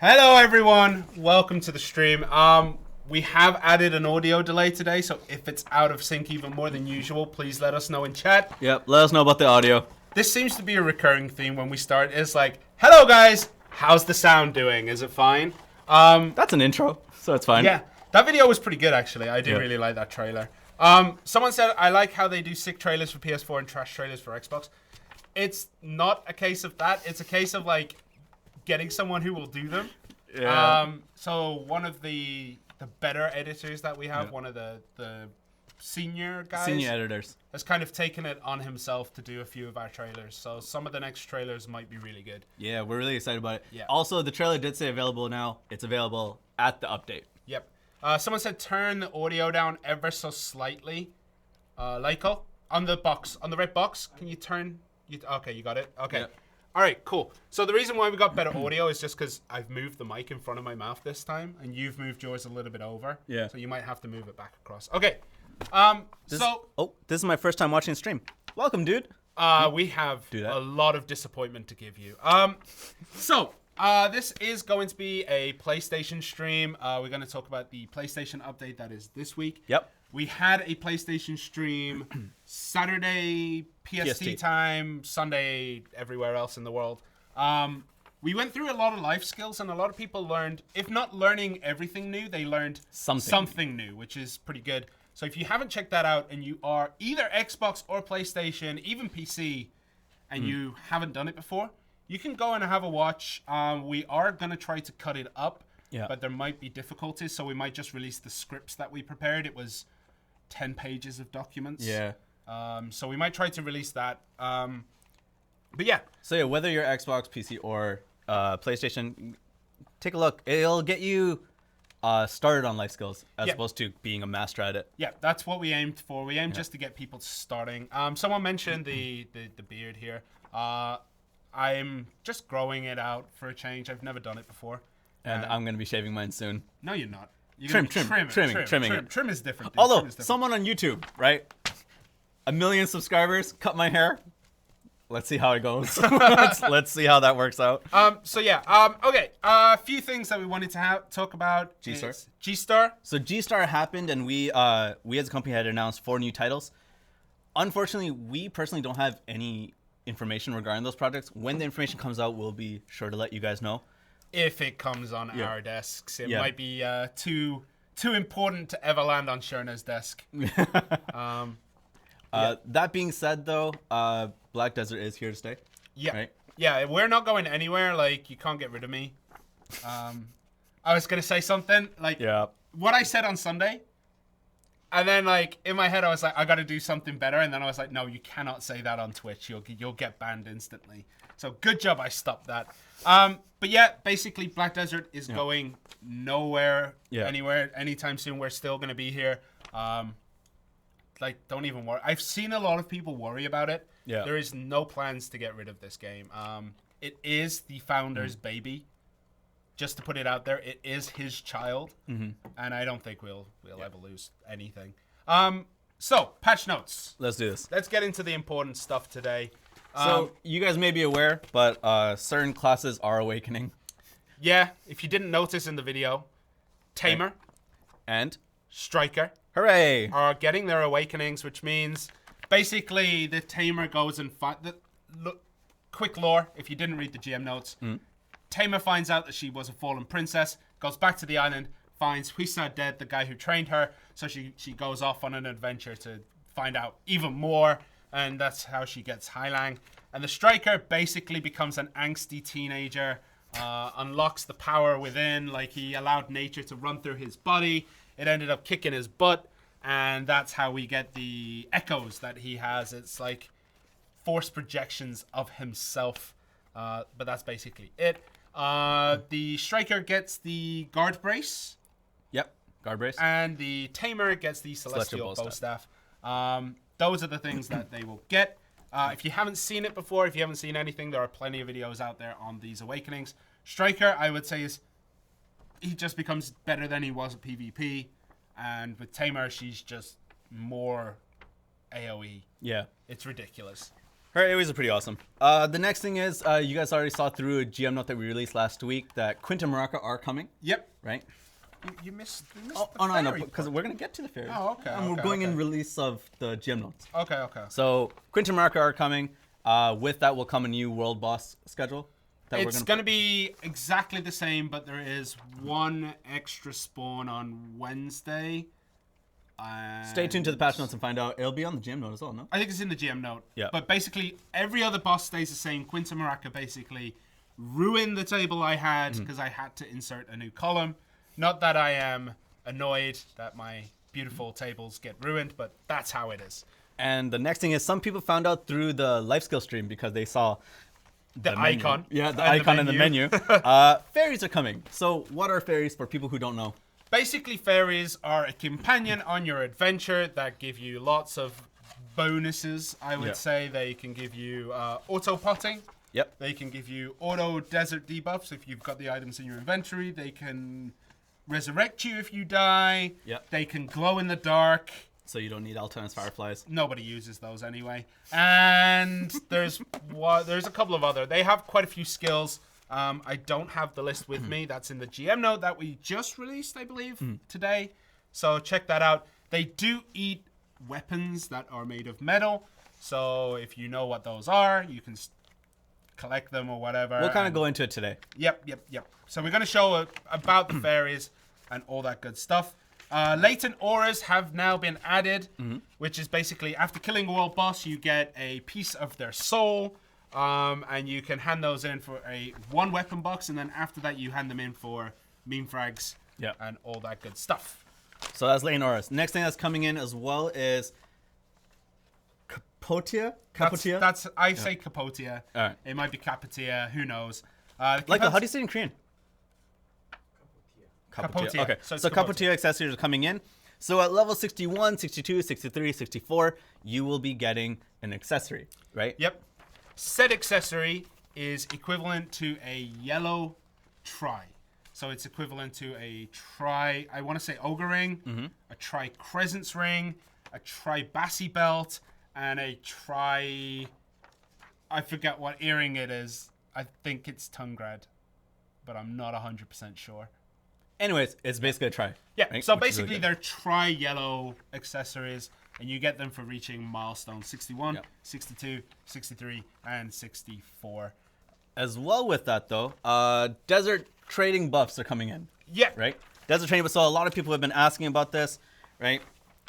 Hello everyone, welcome to the stream. We have added an audio delay today, so if it's out of sync even more than usual, please let us know in chat. Yep, let us know about the audio. This seems to be a recurring theme when we start. It's like, hello guys, how's the sound doing? Is it fine? That's an intro, so it's fine. Yeah, that video was pretty good actually. I do really like that trailer. Someone said, I like how they do sick trailers for PS4 and trash trailers for Xbox. It's not a case of that. It's a case of like getting someone who will do them. Yeah. So one of the better editors that we have, one of the senior guys, Senior editors, has kind of taken it on himself to do a few of our trailers. So some of the next trailers might be really good. Yeah, we're really excited about it. Yeah. Also, the trailer did say available now. It's available at the update. Yep. Someone said turn the audio down ever so slightly. Lyko, on the box, on the red box, can you turn? Okay, you got it. Okay. Yep. All right, cool. So the reason why we got better audio is just because I've moved the mic in front of my mouth this time, and you've moved yours a little bit over. Yeah. So you might have to move it back across. Okay. This is my first time watching the stream. Welcome, dude. We have a lot of disappointment to give you. This is going to be a PlayStation stream. We're going to talk about the PlayStation update that is this week. Yep. We had a PlayStation stream Saturday PST time, Sunday everywhere else in the world. We went through a lot of life skills, and a lot of people learned, if not learning everything new, they learned something new, which is pretty good. So if you haven't checked that out and you are either Xbox or PlayStation, even PC, and you haven't done it before, you can go and have a watch. We are going to try to cut it up, but there might be difficulties, so we might just release the scripts that we prepared. It was 10 pages of documents. Yeah. So we might try to release that. But yeah. So yeah, whether you're Xbox, PC, or PlayStation, take a look. It'll get you started on life skills as opposed to being a master at it. Yeah, that's what we aimed for. We aimed just to get people starting. Someone mentioned the beard here. I'm just growing it out for a change. I've never done it before. And I'm going to be shaving mine soon. No, you're not. Trimming it. Trim is different. Dude. Although, someone on YouTube, right? 1 million subscribers, cut my hair. Let's see how it goes. let's see how that works out. Okay. A few things that we wanted to talk about. G-Star. So G-Star happened, and we as a company had announced 4 new titles. Unfortunately, we personally don't have any information regarding those projects. When the information comes out, we'll be sure to let you guys know. If it comes on our desks, it might be too important to ever land on Sherna's desk. That being said, though, Black Desert is here to stay. Yeah, right? Yeah. We're not going anywhere. Like, you can't get rid of me. I was gonna say something like what I said on Sunday, and then like in my head I was like, I got to do something better, and then I was like, no, you cannot say that on Twitch. You'll get banned instantly. So good job, I stopped that. But yeah, basically Black Desert is going nowhere, anywhere, anytime soon. We're still gonna be here. Like, don't even worry. I've seen a lot of people worry about it. Yeah. There is no plans to get rid of this game. It is the founder's baby. Just to put it out there, it is his child, and I don't think we'll ever lose anything. So patch notes. Let's do this. Let's get into the important stuff today. So you guys may be aware, but certain classes are awakening. Yeah, if you didn't notice in the video, Tamer and Striker, hooray, are getting their awakenings, which means basically the Tamer goes and quick lore. If you didn't read the GM notes, Tamer finds out that she was a fallen princess, goes back to the island, finds Huisa dead, the guy who trained her. So she goes off on an adventure to find out even more. And that's how she gets Hylang. And the Striker basically becomes an angsty teenager, unlocks the power within, like he allowed nature to run through his body. It ended up kicking his butt, and that's how we get the echoes that he has. It's like force projections of himself, but that's basically it. The Striker gets the guard brace. Yep, guard brace. And the Tamer gets the celestial bow staff. Those are the things that they will get. If you haven't seen it before, if you haven't seen anything, there are plenty of videos out there on these awakenings. Striker, I would say, he just becomes better than he was at PvP. And with Tamer, she's just more AoE. Yeah. It's ridiculous. Her areas are pretty awesome. The next thing is, you guys already saw through a GM note that we released last week that Quinta Maraca are coming. Yep. Right? You missed the No, I know, because we're going to get to the fairies. Oh, okay. And we're going in release of the GM notes. Okay. So, Quinta Maraca are coming. With that will come a new world boss schedule. It's going to be exactly the same, but there is one extra spawn on Wednesday. Stay tuned to the patch notes and find out. It'll be on the GM note as well, no? I think it's in the GM note. Yeah. But basically, every other boss stays the same. Quinta Maraca basically ruined the table I had because I had to insert a new column. Not that I am annoyed that my beautiful tables get ruined, but that's how it is. And the next thing is some people found out through the life skill stream because they saw the icon. Yeah, the icon in the menu. Fairies are coming. So what are fairies for people who don't know? Basically, fairies are a companion on your adventure that give you lots of bonuses, I would say. They can give you auto-potting. Yep. They can give you auto-desert debuffs if you've got the items in your inventory. They can resurrect you if you die. Yep. They can glow in the dark. So you don't need Altan's Fireflies. Nobody uses those anyway. And there's a couple of other. They have quite a few skills. I don't have the list with me. That's in the GM note that we just released, I believe, today. So check that out. They do eat weapons that are made of metal. So if you know what those are, you can collect them or whatever. We'll kind of go into it today. Yep. So we're going to show about the fairies and all that good stuff. Latent Auras have now been added, which is basically after killing a world boss, you get a piece of their soul, and you can hand those in for one weapon box, and then after that, you hand them in for meme frags and all that good stuff. So that's Latent Auras. Next thing that's coming in as well is Capotia? That's I say Capotia. All right. It might be Capotia. Who knows? How do you say it in Korean? Capotia. Okay, So so Capotia accessories are coming in. So at level 61, 62, 63, 64, you will be getting an accessory, right? Yep. Said accessory is equivalent to a yellow tri. So it's equivalent to a tri, I want to say ogre ring, a tri crescents ring, a tri bassy belt, and a tri, I forget what earring it is. I think it's Tungrad, but I'm not 100% sure. Anyways, it's basically a try. Yeah, right? so Which is basically really they're tri-yellow accessories, and you get them for reaching milestone 61, 62, 63, and 64. As well with that, though, desert trading buffs are coming in. Yeah. Right? Desert trading buffs, so a lot of people have been asking about this, right?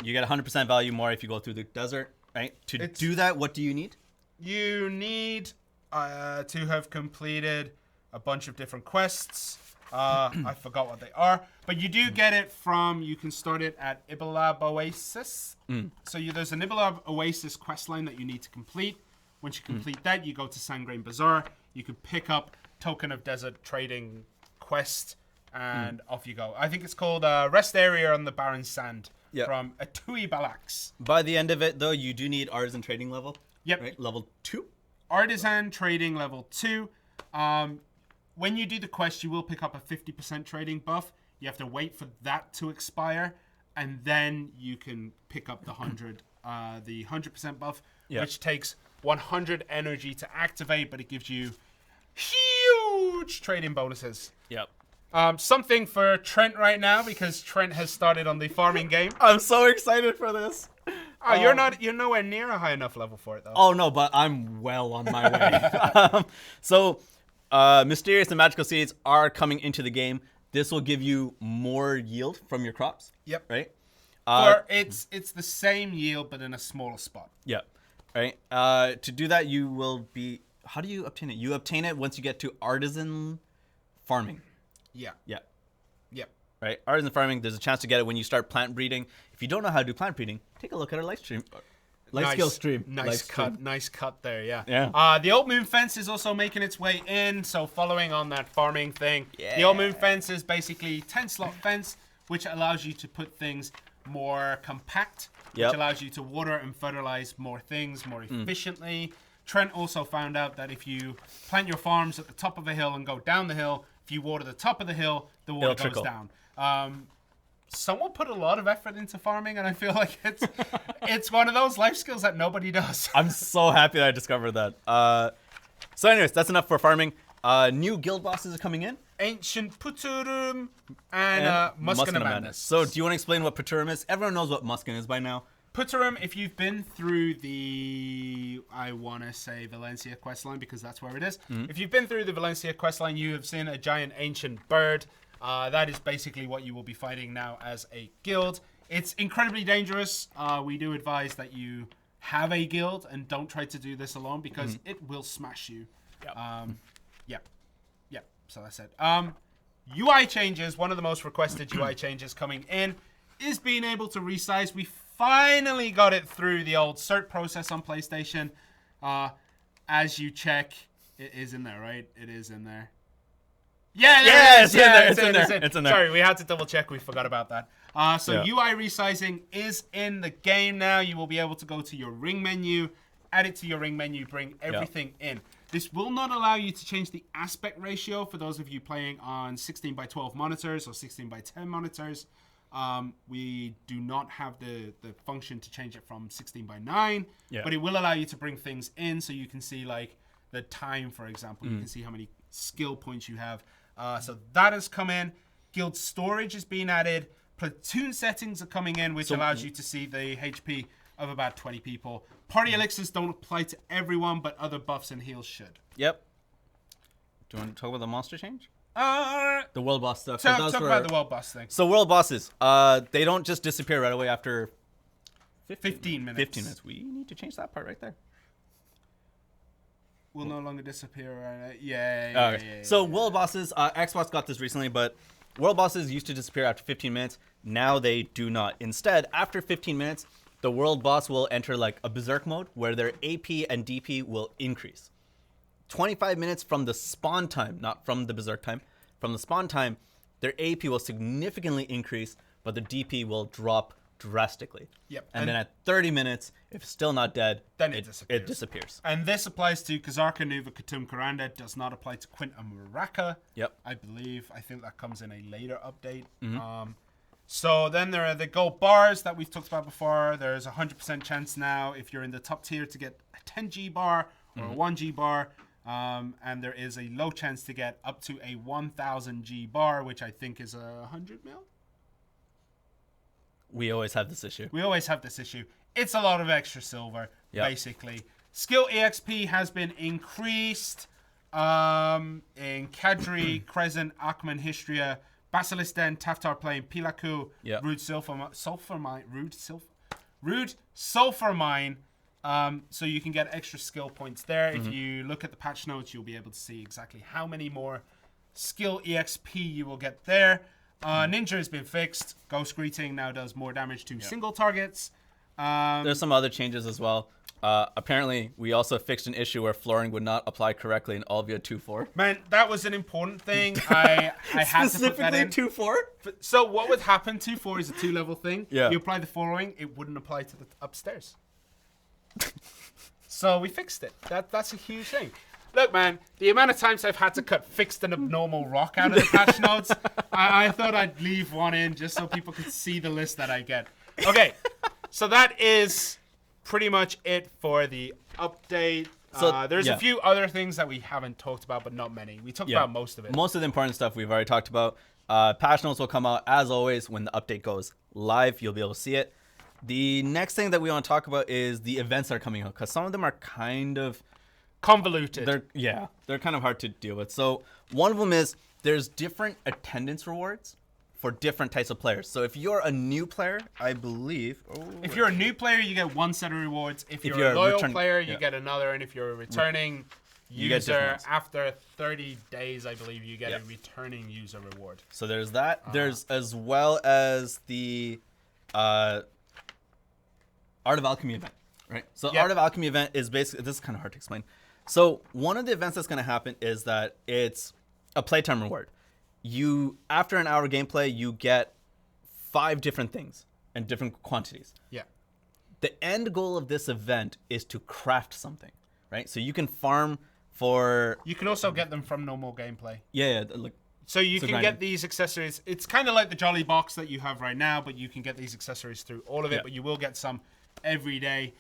You get 100% value more if you go through the desert, right? To do that, what do you need? You need to have completed a bunch of different quests. I forgot what they are, but you do get it from, you can start it at Ibalab Oasis. So there's an Ibalab Oasis questline that you need to complete. Once you complete that, you go to Sangrain Bazaar. You can pick up Token of Desert Trading quest, and off you go. I think it's called Rest Area on the Barren Sand from Atui Balax. By the end of it, though, you do need Artisan Trading level. Yep. Right? Level 2? Artisan Trading level 2. When you do the quest, you will pick up a 50% trading buff. You have to wait for that to expire, and then you can pick up the 100% buff, which takes 100 energy to activate, but it gives you huge trading bonuses. Yep. Something for Trent right now, because Trent has started on the farming game. I'm so excited for this. Oh, you're nowhere near a high enough level for it, though. Oh, no, but I'm well on my way. Mysterious and magical seeds are coming into the game. This will give you more yield from your crops. Yep. Right? It's the same yield, but in a smaller spot. Yep. Right? To do that, you will be... How do you obtain it? You obtain it once you get to artisan farming. Yeah. Yep. Right? Artisan farming, there's a chance to get it when you start plant breeding. If you don't know how to do plant breeding, take a look at our live stream. Skill stream. Nice cut there, yeah. Yeah. The Old Moon Fence is also making its way in, so following on that farming thing. Yeah. The Old Moon Fence is basically 10-slot fence, which allows you to put things more compact, which allows you to water and fertilize more things more efficiently. Trent also found out that if you plant your farms at the top of a hill and go down the hill, if you water the top of the hill, the water goes down. someone put a lot of effort into farming, and I feel like it's one of those life skills that nobody does. I'm so happy that I discovered that. So anyways, that's enough for farming. New guild bosses are coming in. Ancient Puturum and Muskin of Madness. So do you want to explain what Puturum is? Everyone knows what Muskin is by now. Puturum, if you've been through the, I want to say Valencia questline because that's where it is. If you've been through the Valencia questline, you have seen a giant ancient bird. That is basically what you will be fighting now as a guild. It's incredibly dangerous. We do advise that you have a guild and don't try to do this alone because it will smash you. Yep. So that's it. UI changes. One of the most requested UI changes coming in is being able to resize. We finally got it through the old cert process on PlayStation. As you check, it is in there, right? It is in there. Yeah, it's in there. Sorry, we had to double check. We forgot about that. UI resizing is in the game now. You will be able to go to your ring menu, add it to your ring menu, bring everything in. This will not allow you to change the aspect ratio for those of you playing on 16:12 monitors or 16:10 monitors. We do not have the function to change it from 16:9, but it will allow you to bring things in so you can see like the time, for example. You can see how many skill points you have. So that has come in. Guild storage is being added. Platoon settings are coming in, which allows you to see the HP of about 20 people. Party elixirs don't apply to everyone, but other buffs and heals should. Yep. Do you want to talk about the monster change? The world boss stuff. Talk about the world boss thing. So world bosses, they don't just disappear right away after 15 minutes. 15 minutes. We need to change that part right there. Will no longer disappear. Yeah. So world bosses, Xbox got this recently, but world bosses used to disappear after 15 minutes. Now they do not. Instead, after 15 minutes, the world boss will enter like a berserk mode where their AP and DP will increase. 25 minutes from the spawn time, not from the berserk time, from the spawn time, their AP will significantly increase, but their DP will drop drastically. Yep. And then at 30 minutes, if it's still not dead, then it disappears. And this applies to Kazarka, Nuva, Katum, Karanda. Does not apply to Quint and Maraka. Yep. I believe. I think that comes in a later update. So then there are the gold bars that we've talked about before. There's a 100% chance now if you're in the top tier to get a 10G bar or a 1G bar. And there is a low chance to get up to a 1000G bar, which I think is 100 mil. We always have this issue. It's a lot of extra silver, basically. Skill EXP has been increased in Kadri, Crescent, Akman, Histria, Basilisk Den, Taftar Plain, Pilaku, Rude Sulfur Mine. So you can get extra skill points there. If you look at the patch notes, you'll be able to see exactly how many more skill EXP you will get there. Ninja has been fixed. Ghost Greeting now does more damage to single targets. There's some other changes as well. Apparently, we also fixed an issue where flooring would not apply correctly in Alvia 2.4. Man, that was an important thing. I had to put that in. Specifically 2.4? So what would happen, 2.4 is a 2-level thing. Yeah. You apply the flooring, it wouldn't apply to the upstairs. So we fixed it. That's a huge thing. Look, man, the amount of times I've had to cut fixed and abnormal rock out of the patch notes, I thought I'd leave one in just so people could see the list that I get. Okay, so that is pretty much it for the update. So there's a few other things that we haven't talked about, but not many. We talked about most of it. Most of the important stuff we've already talked about. Patch notes will come out, as always, when the update goes live. You'll be able to see it. The next thing that we want to talk about is the events that are coming out, because some of them are kind of convoluted. They're kind of hard to deal with. So one of them is there's different attendance rewards for different types of players. So if you're a new player, I believe... if you're a new player, you get one set of rewards. If you're a loyal player, you get another. And if you're a returning user, after 30 days, I believe, you get a returning user reward. So there's that. There's as well as the Art of Alchemy event, right? So Art of Alchemy event is basically... This is kind of hard to explain. So one of the events that's going to happen is that it's a playtime reward. After an hour gameplay, you get 5 different things in different quantities. Yeah. The end goal of this event is to craft something, right? So you can farm for... You can also get them from normal gameplay. Yeah, like So you can grinding. get these accessories. It's kind of like the Jolly Box that you have right now, but you can get these accessories through all of it. Yeah. But you will get some every day.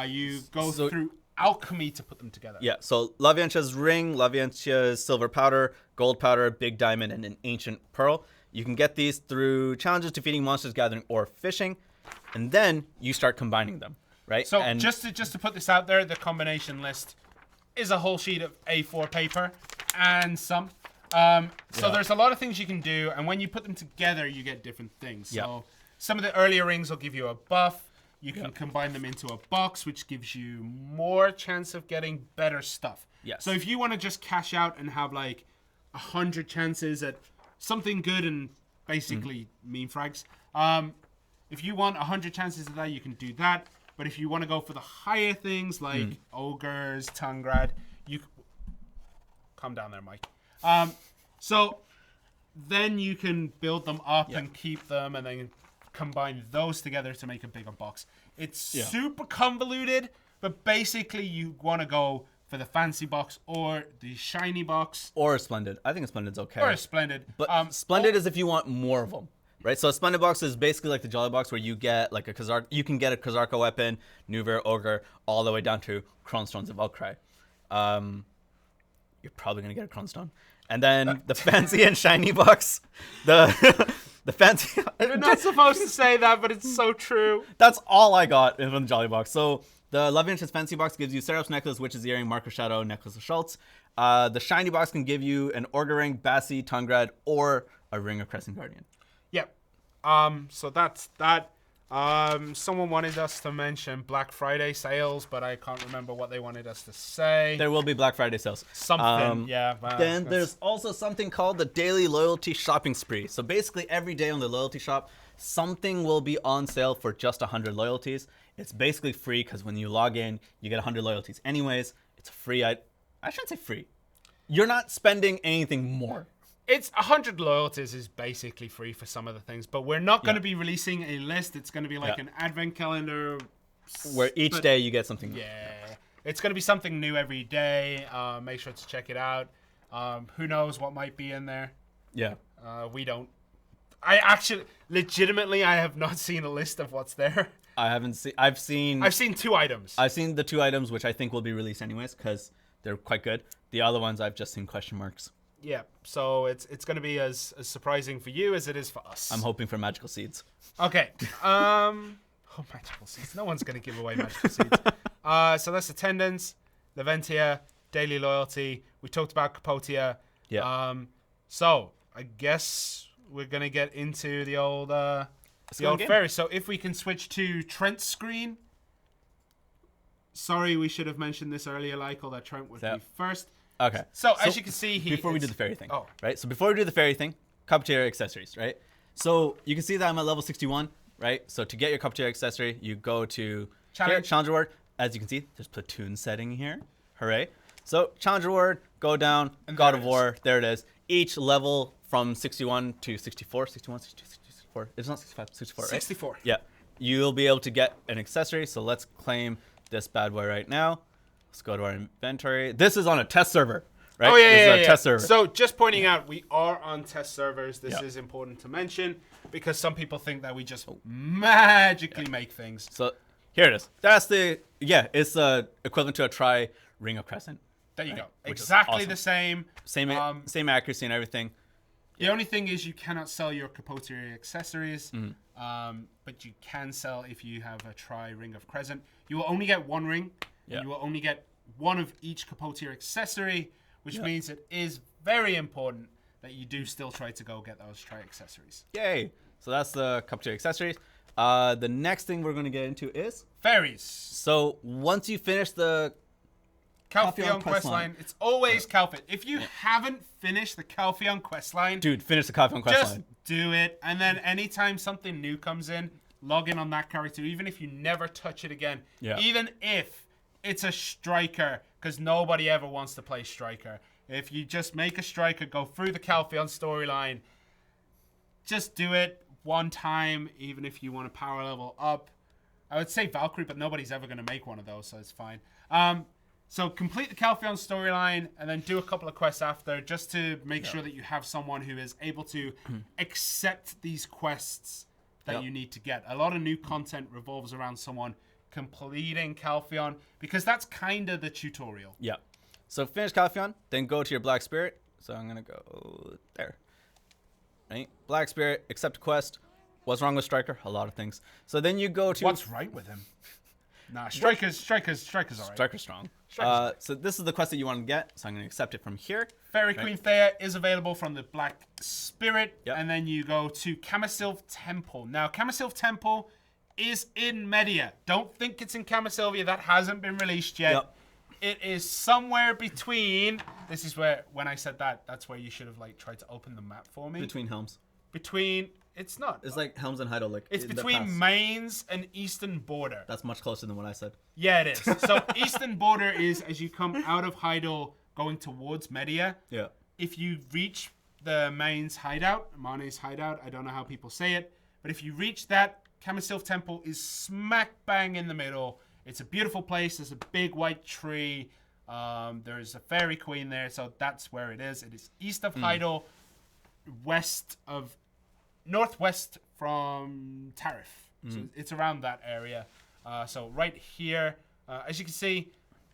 You go through Alchemy to put them together. Yeah, so Lavientia's ring, Lavientia's silver powder, gold powder, big diamond, and an ancient pearl. You can get these through challenges, defeating monsters, gathering, or fishing, and then you start combining them, right? So and just to put this out there, the combination list is a whole sheet of A4 paper and some. So there's a lot of things you can do, and when you put them together, you get different things. So some of the earlier rings will give you a buff. You can combine them into a box, which gives you more chance of getting better stuff. Yes. So if you want to just cash out and have like 100 chances at something good and basically meme frags, if you want 100 chances of that, you can do that. But if you want to go for the higher things like ogres, Tangrad, you calm down there, Mike. So then you can build them up and keep them, and then combine those together to make a bigger box. It's super convoluted, but basically you want to go for the fancy box or the shiny box. or a Splendid. I think a Splendid's okay. Or a Splendid. But Splendid is if you want more of them, right? So a Splendid box is basically like the Jolly Box, where you get like you can get a Kazarka weapon, Nuver, Ogre, all the way down to Kronstones of Outcry. You're probably gonna get a Kronstone. And then the fancy and shiny box, the fancy. You're not supposed to say that, but it's so true. That's all I got from the Jolly Box. So the Lavientia's fancy box gives you Seraph's necklace, Witch's earring, Marker shadow, necklace of Schultz. The shiny box can give you an Orga ring, Bassi, Tangrad, or a ring of Crescent Guardian. Yep. So that's that. Someone wanted us to mention Black Friday sales, but I can't remember what they wanted us to say. There will be Black Friday sales. Something, yeah. Then there's also something called the Daily Loyalty Shopping Spree. So basically every day on the loyalty shop, something will be on sale for just 100 loyalties. It's basically free because when you log in, you get 100 loyalties anyways. It's free. I shouldn't say free. You're not spending anything more. It's 100 loyalties is basically free for some of the things, but we're not going to be releasing a list. It's going to be like an advent calendar. Where each day you get something new. Yeah. It's going to be something new every day. Make sure to check it out. Who knows what might be in there? Yeah. We don't. I actually, legitimately, I have not seen a list of what's there. I haven't seen. I've seen 2 items. I've seen the 2 items, which I think will be released anyways, because they're quite good. The other ones I've just seen question marks. Yeah, so it's going to be as surprising for you as it is for us. I'm hoping for magical seeds. Okay. Magical seeds. No one's going to give away magical seeds. So that's attendance, Laventia, daily loyalty. We talked about Capotia. Yeah. So I guess we're going to get into the old fairy. So if we can switch to Trent's screen. Sorry, we should have mentioned this earlier, Lykel, that Trent would be first. Okay. So as you can see, before we do the fairy thing, Oh. right? So before we do the fairy thing, Capotier accessories, right? So you can see that I'm at level 61, right? So to get your Capotier accessory, you go to Challenge Award. As you can see, there's platoon setting here. Hooray. So Challenge Award, go down, And God there of it War, there it is. Each level from 61 to 64, 61, 62, 64. It's not 65, 64, right? 64. Yeah. You'll be able to get an accessory. So let's claim this bad boy right now. Let's go to our inventory. This is on a test server, right? Oh, yeah, this yeah, is a test server. So just pointing out, we are on test servers. This Yeah. is important to mention because some people think that we just magically make things. So here it is. That's the, it's equivalent to a tri Ring of Crescent. There you go. Which is Exactly awesome. the same. Same accuracy and everything. The only thing is you cannot sell your Capotier accessories, Mm-hmm. but you can sell if you have a tri Ring of Crescent. You will only get 1 ring. Yeah. You will only get 1 of each Capotier accessory, which means it is very important that you do still try to go get those tri accessories. Yay. So that's the Capotier accessories. The next thing we're going to get into is Fairies. So once you finish the Calpheon questline. It's always Calpheon. If you haven't finished the Calpheon questline, dude, finish the Calpheon just questline. do it. And then anytime something new comes in, log in on that character, even if you never touch it again. Yeah. Even if it's a striker, because nobody ever wants to play striker. If you just make a striker, go through the Calpheon storyline, just do it one time, even if you want to power level up. I would say Valkyrie, but nobody's ever going to make one of those, so it's fine. So complete the Calpheon storyline and then do a couple of quests after, just to make sure that you have someone who is able to accept these quests that you need to get. A lot of new content revolves around someone completing Calpheon, because that's kind of the tutorial. Yeah. So finish Calpheon, then go to your Black Spirit. So I'm going to go there. Right? Black Spirit, accept a quest. What's wrong with Striker? A lot of things. So then you go to... What's right with him? Nah, Striker's all right. Striker's strong. So this is the quest that you want to get. So I'm going to accept it from here. Fairy Queen Thea is available from the Black Spirit. Yep. And then you go to Camasilv Temple. Now, Camasilv Temple is in Media. Don't think it's in Camasilvia. That hasn't been released yet. Yep. It is somewhere between... This is where, when I said that, that's where you should have like tried to open the map for me. Between Helms. It's not. It's like Helms and Heidel. Like It's between Mainz and Eastern Border. That's much closer than what I said. Yeah, it is. So Eastern Border is as you come out of Heidel going towards Media. Yeah. If you reach the Mainz hideout, Mane's hideout, I don't know how people say it, but if you reach that, Camasilv Temple is smack bang in the middle. It's a beautiful place. There's a big white tree. There's a fairy queen there, so that's where it is. It is east of Heidel, northwest from Tariff. So it's around that area. So right here, as you can see,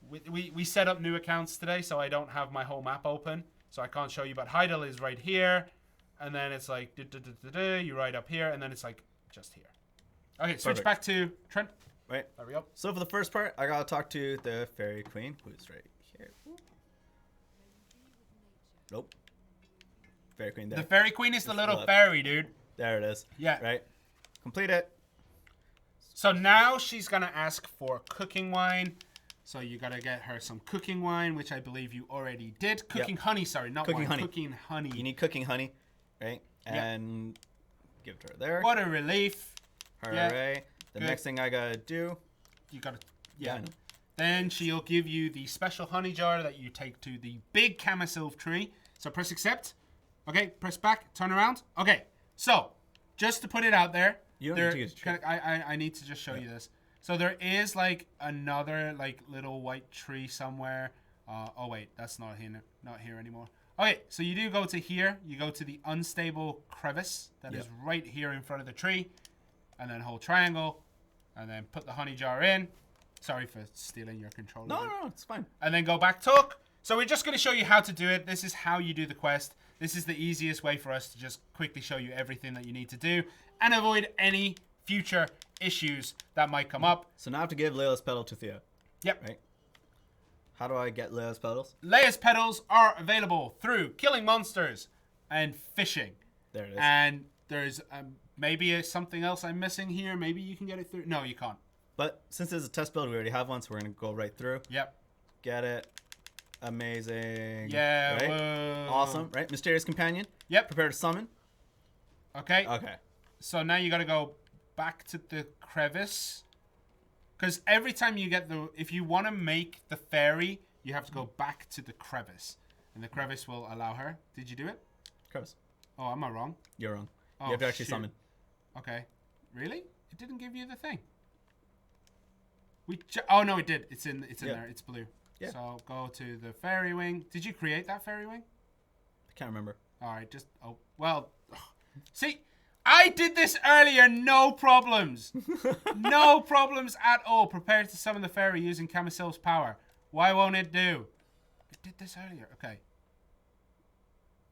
we set up new accounts today, so I don't have my whole map open, so I can't show you. But Heidel is right here, and then it's like you right up here, and then it's like just here. Okay, switch Perfect. back to Trent. Right. There we go. So for the first part, I gotta talk to the Fairy Queen, who's right here. Nope. Fairy Queen there. The Fairy Queen is the little left. fairy, dude. There it is. Yeah. Right. Complete it. So now she's gonna ask for cooking wine. So you gotta get her some cooking wine, which I believe you already did. Cooking honey, sorry, not Cooking wine. honey. Cooking honey. You need cooking honey, right? And give it to her there. What a relief. Hooray. The Good. next thing I gotta do. You gotta, I know. Then she'll give you the special honey jar that you take to the big Camasilv tree. So press accept. Okay, press back, turn around. Okay, so just to put it out there, You don't need to use the tree. I need to just show you this. So there is like another like little white tree somewhere. Oh wait, that's not here anymore. Okay, so you do go to here. You go to the unstable crevice that is right here in front of the tree, and then hold triangle, and then put the honey jar in. Sorry for stealing your controller. No, it's fine. And then go back talk. So we're just going to show you how to do it. This is how you do the quest. This is the easiest way for us to just quickly show you everything that you need to do and avoid any future issues that might come up. So now I have to give Leila's petal to Thea. Yep. Right. How do I get Leila's petals? Leia's petals are available through killing monsters and fishing. There it is. And there's maybe something else I'm missing here. Maybe you can get it through. No, you can't. But since it's a test build, we already have one, so we're going to go right through. Yep. Get it. Amazing. Yeah. Right? Whoa. Awesome. Right? Mysterious Companion. Yep. Prepare to summon. Okay. Okay. So now you got to go back to the crevice. Because every time you get if you want to make the fairy, you have to go back to the crevice. And the crevice will allow her. Did you do it? Crevice. Oh, am I wrong? You're wrong. Oh, You have to actually shoot. summon. Okay. Really? It didn't give you the thing. Oh no, it did. It's in there. It's blue. Yeah. So go to the fairy wing. Did you create that fairy wing? I can't remember. All right. See, I did this earlier. No problems. No problems at all. Prepare to summon the fairy using Camasilv's power. Why won't it do? It did this earlier. Okay.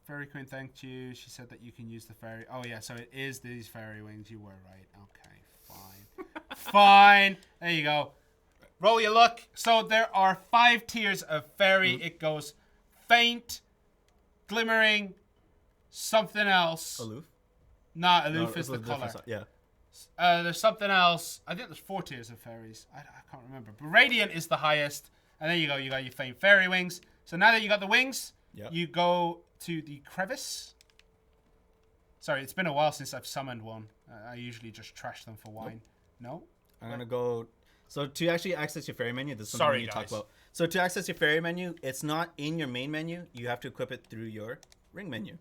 Fairy Queen thanked you. She said that you can use the fairy. Oh yeah, so it is these fairy wings. You were right. Okay, fine. Fine. There you go. Roll your luck. So there are 5 tiers of fairy. It goes faint, glimmering, something else. Aloof? Nah, aloof No, is the it's a different color. Yeah. There's something else. I think there's 4 tiers of fairies. I can't remember. But radiant is the highest. And there you go. You got your faint fairy wings. So now that you got the wings, you go to the crevice. Sorry, it's been a while since I've summoned one. I usually just trash them for wine. No? I'm going to go... So to actually access your fairy menu, this is something Sorry, we need to talk guys. about. So to access your fairy menu, it's not in your main menu. You have to equip it through your ring menu.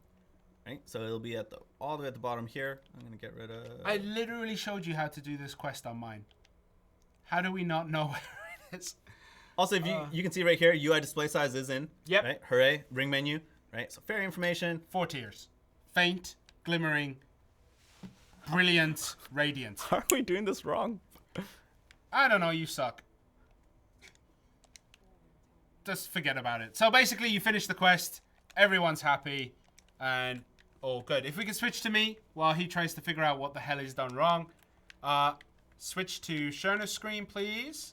Right? So it'll be at all the way at the bottom here. I'm going to get rid of... I literally showed you how to do this quest on mine. How do we not know where it is? Also, if you can see right here, UI display size is in. Yep. Right? Hooray. Ring menu. Right? So fairy information. 4 tiers. Faint, glimmering, brilliant, radiant. How are we doing this wrong? I don't know, you suck. Just forget about it. So basically, you finish the quest, everyone's happy, and all good. If we can switch to me while he tries to figure out what the hell he's done wrong. Switch to Sherna's screen, please.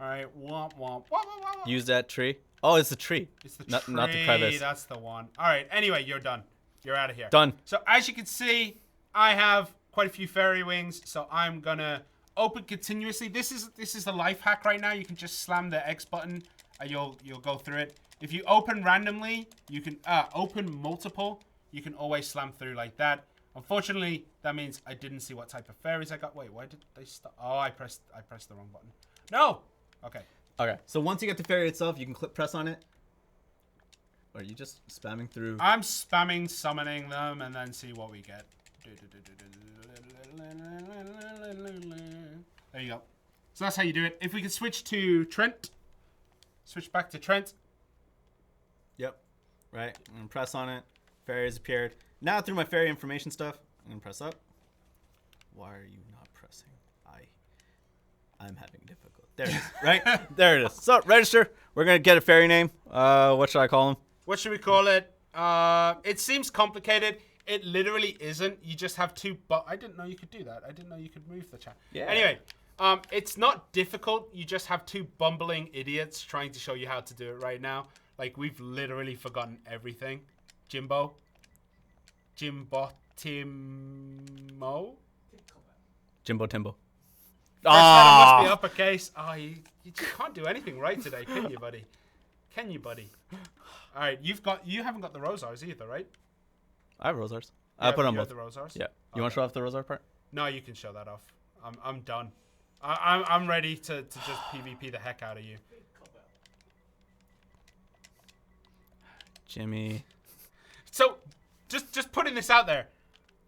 All right. Womp, womp, womp, womp. Use that tree. Oh, it's the tree. It's the tree. Not the crevice. That's the one. All right. Anyway, you're done. You're out of here. Done. So as you can see, I have quite a few fairy wings, so I'm gonna open continuously. This is the life hack right now. You can just slam the X button, and you'll go through it. If you open randomly, you can open multiple. You can always slam through like that. Unfortunately, that means I didn't see what type of fairies I got. Wait, why did they stop? Oh, I pressed the wrong button. No. Okay. Okay. So once you get the fairy itself, you can press on it. Or are you just spamming through? I'm spamming summoning them and then see what we get. There you go. So that's how you do it. If we could switch to Trent. Switch back to Trent. Yep. Right. I'm gonna press on it. Fairies appeared. Now through my fairy information stuff, I'm gonna press up. Why are you not pressing? I'm having difficulty. There it is. Right? There it is. So register. We're gonna get a fairy name. What should I call him? What should we call it? It seems complicated. It literally isn't. You just have two. But I didn't know you could do that. I didn't know you could move the chat. Yeah. Anyway, it's not difficult. You just have two bumbling idiots trying to show you how to do it right now. Like we've literally forgotten everything. Jimbo, Timmo. Jimbo Timbo. Must be uppercase. Oh, you can't do anything right today, can you, buddy? Can you, buddy? All right, you haven't got the Rosars either, right? I have Rosars. I put on both. The Rosars. Yeah. You want to show off the Rosar part? No, you can show that off. I'm done. I'm ready to just PvP the heck out of you. Jimmy. So, just putting this out there,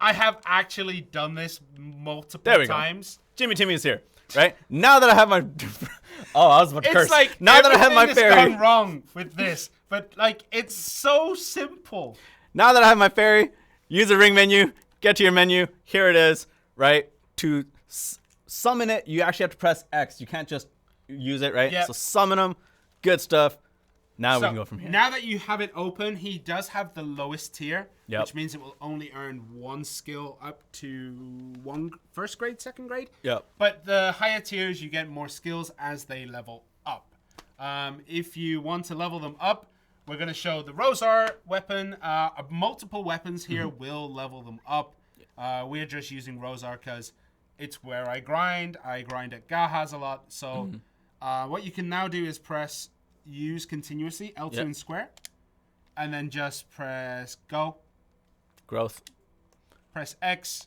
I have actually done this multiple times. Go. Jimmy Timmy is here, right? Now that I have my... Oh, I was about to curse. It's like now that I have my fairy... gone wrong with this, but like it's so simple. Now that I have my fairy, use the ring menu, get to your menu. Here it is, right? To summon it, you actually have to press X. You can't just use it, right? Yep. So summon them. Good stuff. Now we can go from here. Now that you have it open, he does have the lowest tier, Yep. which means it will only earn one skill up to first grade, second grade. Yep. But the higher tiers, you get more skills as they level up. If you want to level them up, we're going to show the Rosar weapon. Multiple weapons here will level them up. We're just using Rosar because it's where I grind. I grind at Gahaz a lot. So what you can now do is press use continuously, L2 and square, and then just press go. Growth. Press X,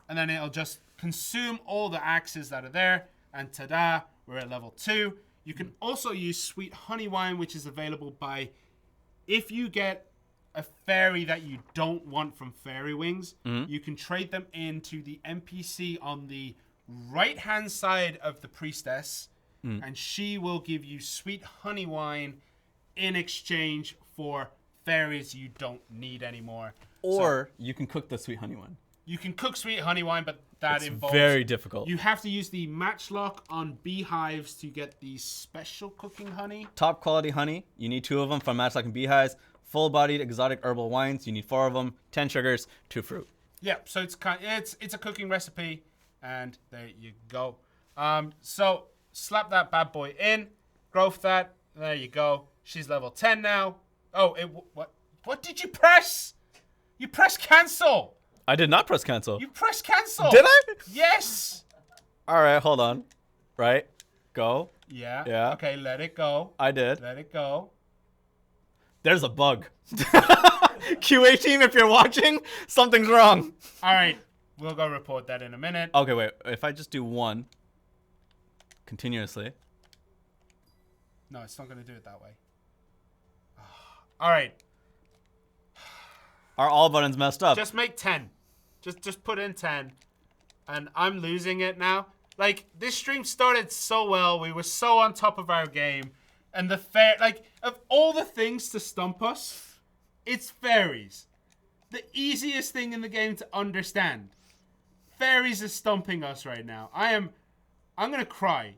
and then it'll just consume all the axes that are there, and ta-da, we're at level 2. You can also use Sweet Honey Wine, which is available by, if you get a fairy that you don't want from Fairy Wings, you can trade them into the NPC on the right-hand side of the priestess, and she will give you Sweet Honey Wine in exchange for fairies you don't need anymore. Or you can cook the Sweet Honey Wine. You can cook Sweet Honey Wine, but that involves... very difficult. You have to use the matchlock on beehives to get the special cooking honey. Top quality honey. You need 2 of them from Matchlock and Beehives. Full-bodied exotic herbal wines. You need 4 of them. 10 sugars, 2 fruit. Yeah, so it's a cooking recipe, and there you go. So slap that bad boy in, growth that. There you go. She's level 10 now. Oh, what did you press? You pressed cancel. I did not press cancel. You pressed cancel. Did I? Yes. All right, hold on. Right. Go. Yeah. Yeah. Okay, let it go. I did. Let it go. There's a bug. QA team, if you're watching, something's wrong. All right. We'll go report that in a minute. Okay, wait. If I just do 1 continuously. No, it's not going to do it that way. All right. Are all buttons messed up? Just make 10. Just put in 10. And I'm losing it now. Like, this stream started so well. We were so on top of our game. And of all the things to stump us, it's fairies. The easiest thing in the game to understand. Fairies is stumping us right now. I'm going to cry.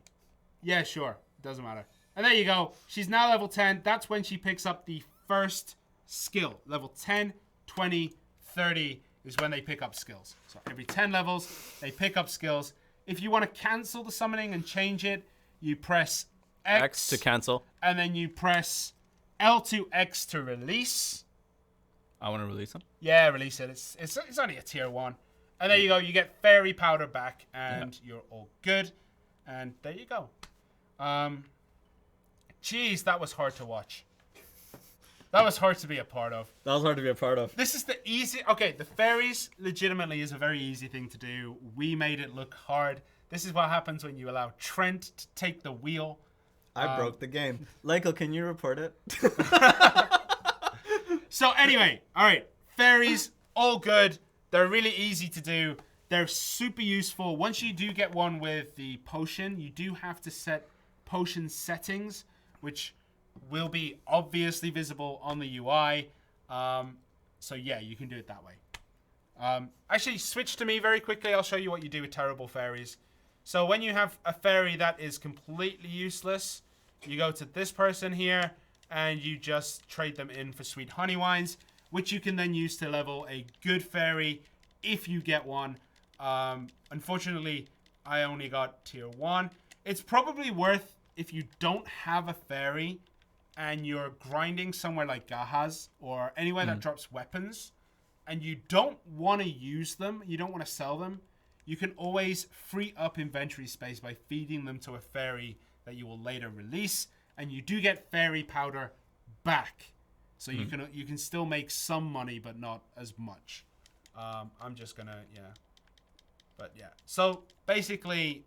Yeah, sure. Doesn't matter. And there you go. She's now level 10. That's when she picks up the first skill. Level 10, 20, 30 is when they pick up skills. So every 10 levels, they pick up skills. If you want to cancel the summoning and change it, you press X to cancel. And then you press L2X to release. I want to release them. Yeah, release it. It's only a tier 1. And there you go. You get fairy powder back, and you're all good. And there you go. Jeez, that was hard to watch. That was hard to be a part of. That was hard to be a part of. This is the easy... Okay, the fairies legitimately is a very easy thing to do. We made it look hard. This is what happens when you allow Trent to take the wheel. I broke the game. Lyko, can you report it? So anyway, all right. Fairies, all good. They're really easy to do. They're super useful. Once you do get one with the potion, you do have to set potion settings, which will be obviously visible on the UI. So yeah, you can do it that way. Actually, switch to me very quickly. I'll show you what you do with terrible fairies. So when you have a fairy that is completely useless, you go to this person here, and you just trade them in for sweet honey wines, which you can then use to level a good fairy if you get one. Unfortunately, I only got tier 1. It's probably worth, if you don't have a fairy and you're grinding somewhere like Gahaz or anywhere that drops weapons, and you don't want to use them, you don't want to sell them, you can always free up inventory space by feeding them to a fairy that you will later release, and you do get fairy powder back. So you can still make some money, but not as much. I'm just gonna, But yeah. So basically,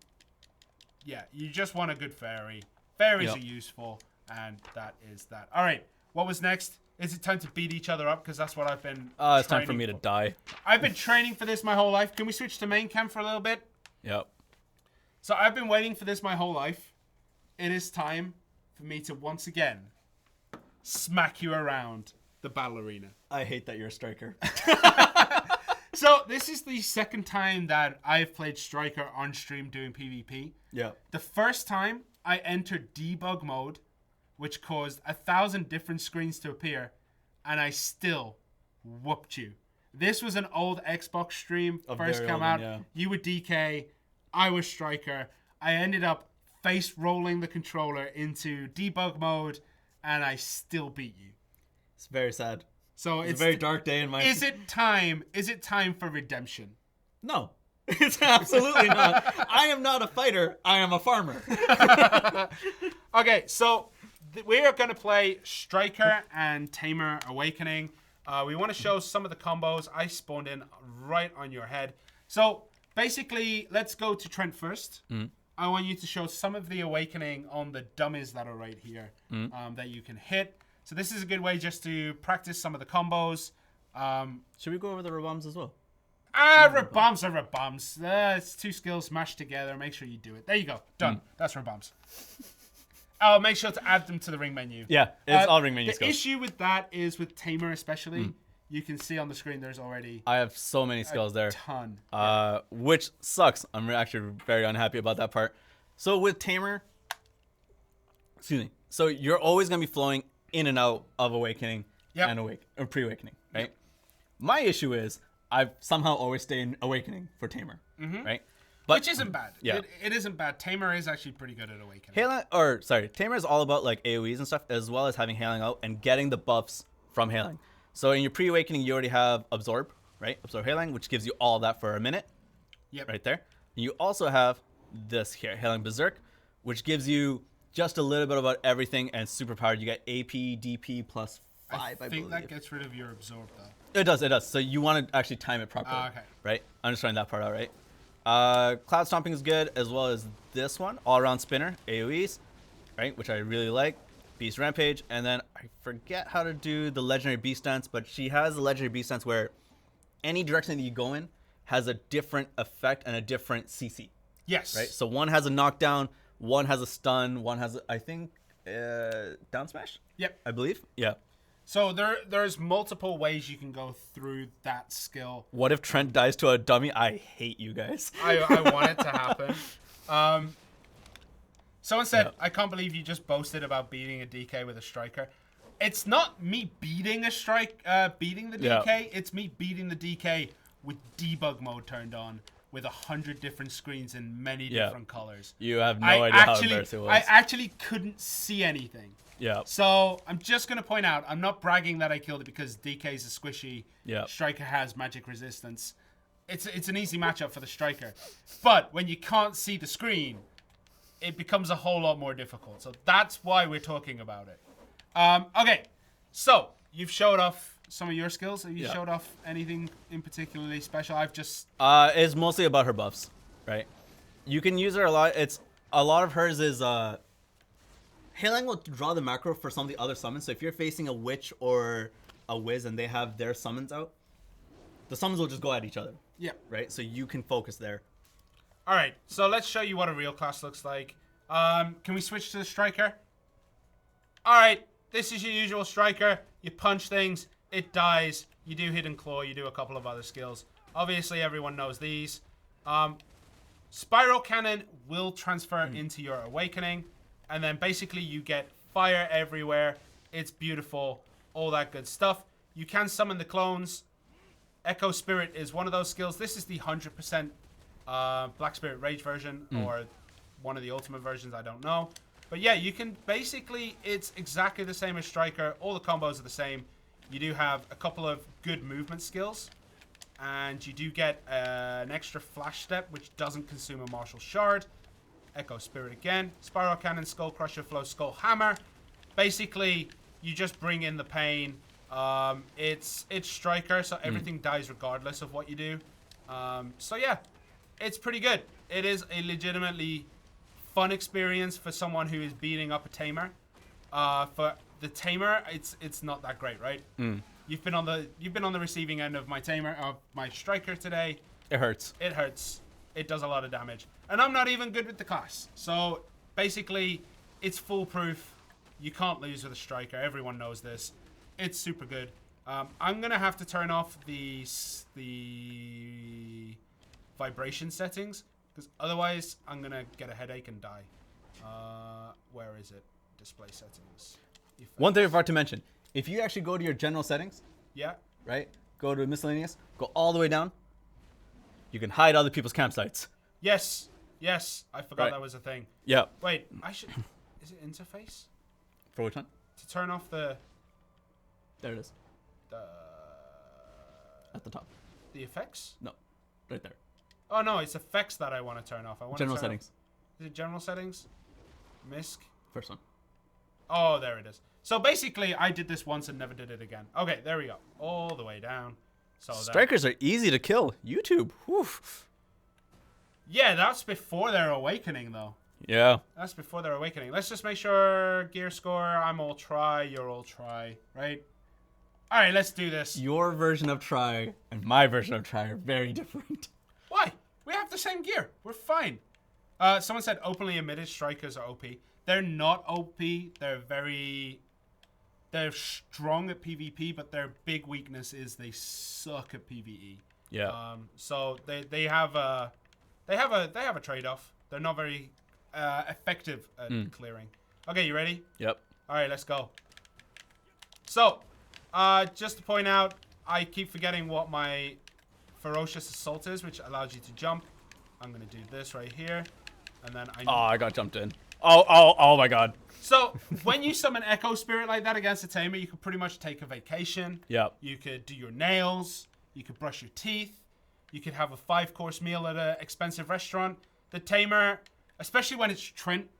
you just want a good fairy. Fairies are useful, and that is that. All right, what was next? Is it time to beat each other up? Because that's what I've been it's time for me to die. I've been training for this my whole life. Can we switch to main cam for a little bit? Yep. So I've been waiting for this my whole life. It is time for me to once again smack you around the battle arena. I hate that you're a striker. So this is the second time that I've played Striker on stream doing PvP. Yeah. The first time I entered debug mode, which caused 1,000 different screens to appear, and I still whooped you. This was an old Xbox stream, first come out. You were DK, I was Striker. I ended up face rolling the controller into debug mode, and I still beat you. It's very sad. So it's a very dark day in my... Is it time for redemption? No. It's absolutely not. I am not a fighter. I am a farmer. Okay, so we are going to play Striker and Tamer Awakening. We want to show some of the combos. I spawned in right on your head. So basically, let's go to Trent first. I want you to show some of the Awakening on the dummies that are right here that you can hit. So this is a good way just to practice some of the combos. Should we go over the Rabams as well? Rabams are Rabams. It's 2 skills mashed together. Make sure you do it. There you go. Done. That's Rabams. Oh, make sure to add them to the ring menu. Yeah, it's all ring menu skills. The issue with that is with Tamer especially. You can see on the screen there's already... I have so many skills there. Ton. Which sucks. I'm actually very unhappy about that part. So with Tamer... Excuse me. So you're always going to be flowing in and out of Awakening and pre-Awakening, right? Yep. My issue is I've somehow always stayed in Awakening for Tamer, right? But, which isn't bad. Yeah. It isn't bad. Tamer is actually pretty good at Awakening. Tamer is all about like AoEs and stuff, as well as having Hailing out and getting the buffs from Hailing. So in your pre-Awakening, you already have Absorb, right? Absorb Hailing, which gives you all that for a minute. Yep. Right there. And you also have this here, Hailing Berserk, which gives you just a little bit about everything and super powered. You get AP, DP plus 5, I believe. I think that gets rid of your Absorb, though. It does. So you want to actually time it properly. Okay. Right? I'm just trying that part out, right? Cloud Stomping is good, as well as this one, All Around Spinner, AoEs, right? Which I really like. Beast Rampage, and then I forget how to do the Legendary Beast Dance, but she has the Legendary Beast Dance where any direction that you go in has a different effect and a different CC. Yes. Right. So one has a knockdown, one has a stun, one has I think down smash. Yep. I believe. Yeah. So there's multiple ways you can go through that skill. What if Trent dies to a dummy? I hate you guys. I want it to happen. Someone said, I can't believe you just boasted about beating a DK with a striker. It's not me beating the DK. Yeah. It's me beating the DK with debug mode turned on with 100 different screens in many different colors. You have no idea how embarrassing it was. I actually couldn't see anything. Yeah. So I'm just going to point out, I'm not bragging that I killed it because DK's a squishy. Yeah. Striker has magic resistance. It's an easy matchup for the Striker. But when you can't see the screen, it becomes a whole lot more difficult. So that's why we're talking about it. Okay, so you've showed off some of your skills. Have you showed off anything in particularly special? I've just... It's mostly about her buffs, right? You can use her a lot. A lot of hers is... Hailing will draw the macro for some of the other summons. So if you're facing a witch or a Wiz and they have their summons out, the summons will just go at each other. Yeah. Right? So you can focus there. All right, so let's show you what a real class looks like. Can we switch to the Striker? All right, this is your usual Striker. You punch things, it dies. You do Hidden Claw, you do a couple of other skills. Obviously, everyone knows these. Spiral Cannon will transfer into your Awakening. And then basically you get fire everywhere. It's beautiful. All that good stuff. You can summon the clones. Echo Spirit is one of those skills. This is the 100% Black Spirit Rage version. Or one of the ultimate versions. I don't know. But yeah, you can basically... It's exactly the same as Striker. All the combos are the same. You do have a couple of good movement skills. And you do get an extra Flash Step, which doesn't consume a Martial Shard. Echo Spirit again. Spiral Cannon, Skull Crusher, Flow, Skull Hammer. Basically, you just bring in the pain. It's Striker, so everything dies regardless of what you do. So yeah, it's pretty good. It is a legitimately fun experience for someone who is beating up a Tamer. For the Tamer, it's not that great, right? You've been on the receiving end of my Tamer, of my Striker today. It hurts. It hurts. It does a lot of damage. And I'm not even good with the class. So, basically, it's foolproof. You can't lose with a Striker. Everyone knows this. It's super good. I'm going to have to turn off the vibration settings. Because otherwise, I'm going to get a headache and die. Where is it? Display settings. Effects. One thing I forgot to mention. If you actually go to your general settings. Yeah. Right? Go to miscellaneous. Go all the way down. You can hide other people's campsites. Yes. Yes. I forgot that was a thing. Yeah. Wait. I should... Is it interface? For which one? To turn off the... There it is. At the top. The effects? No. Right there. Oh, no. It's effects that I want to turn off. I want General to turn settings. Is it general settings? MISC? First one. Oh, there it is. So basically, I did this once and never did it again. Okay, there we go. All the way down. So Strikers are easy to kill. YouTube. Whew. Yeah, that's before their awakening, though. Yeah. That's before their awakening. Let's just make sure gear score. I'm all try. You're all try. Right? All right, let's do this. Your version of try and my version of try are very different. Why? We have the same gear. We're fine. Someone said openly admitted strikers are OP. They're not OP. They're strong at PvP, but their big weakness is they suck at PvE. Yeah. So they have a trade-off. They're not very effective at clearing. Okay, you ready? Yep. All right, let's go. So, just to point out, I keep forgetting what my ferocious assault is, which allows you to jump. I'm gonna do this right here, and then I got jumped in. Oh my god. So, when you summon Echo Spirit like that against a Tamer, you could pretty much take a vacation. Yep. You could do your nails. You could brush your teeth. You could have a 5-course meal at an expensive restaurant. The Tamer, especially when it's Trent,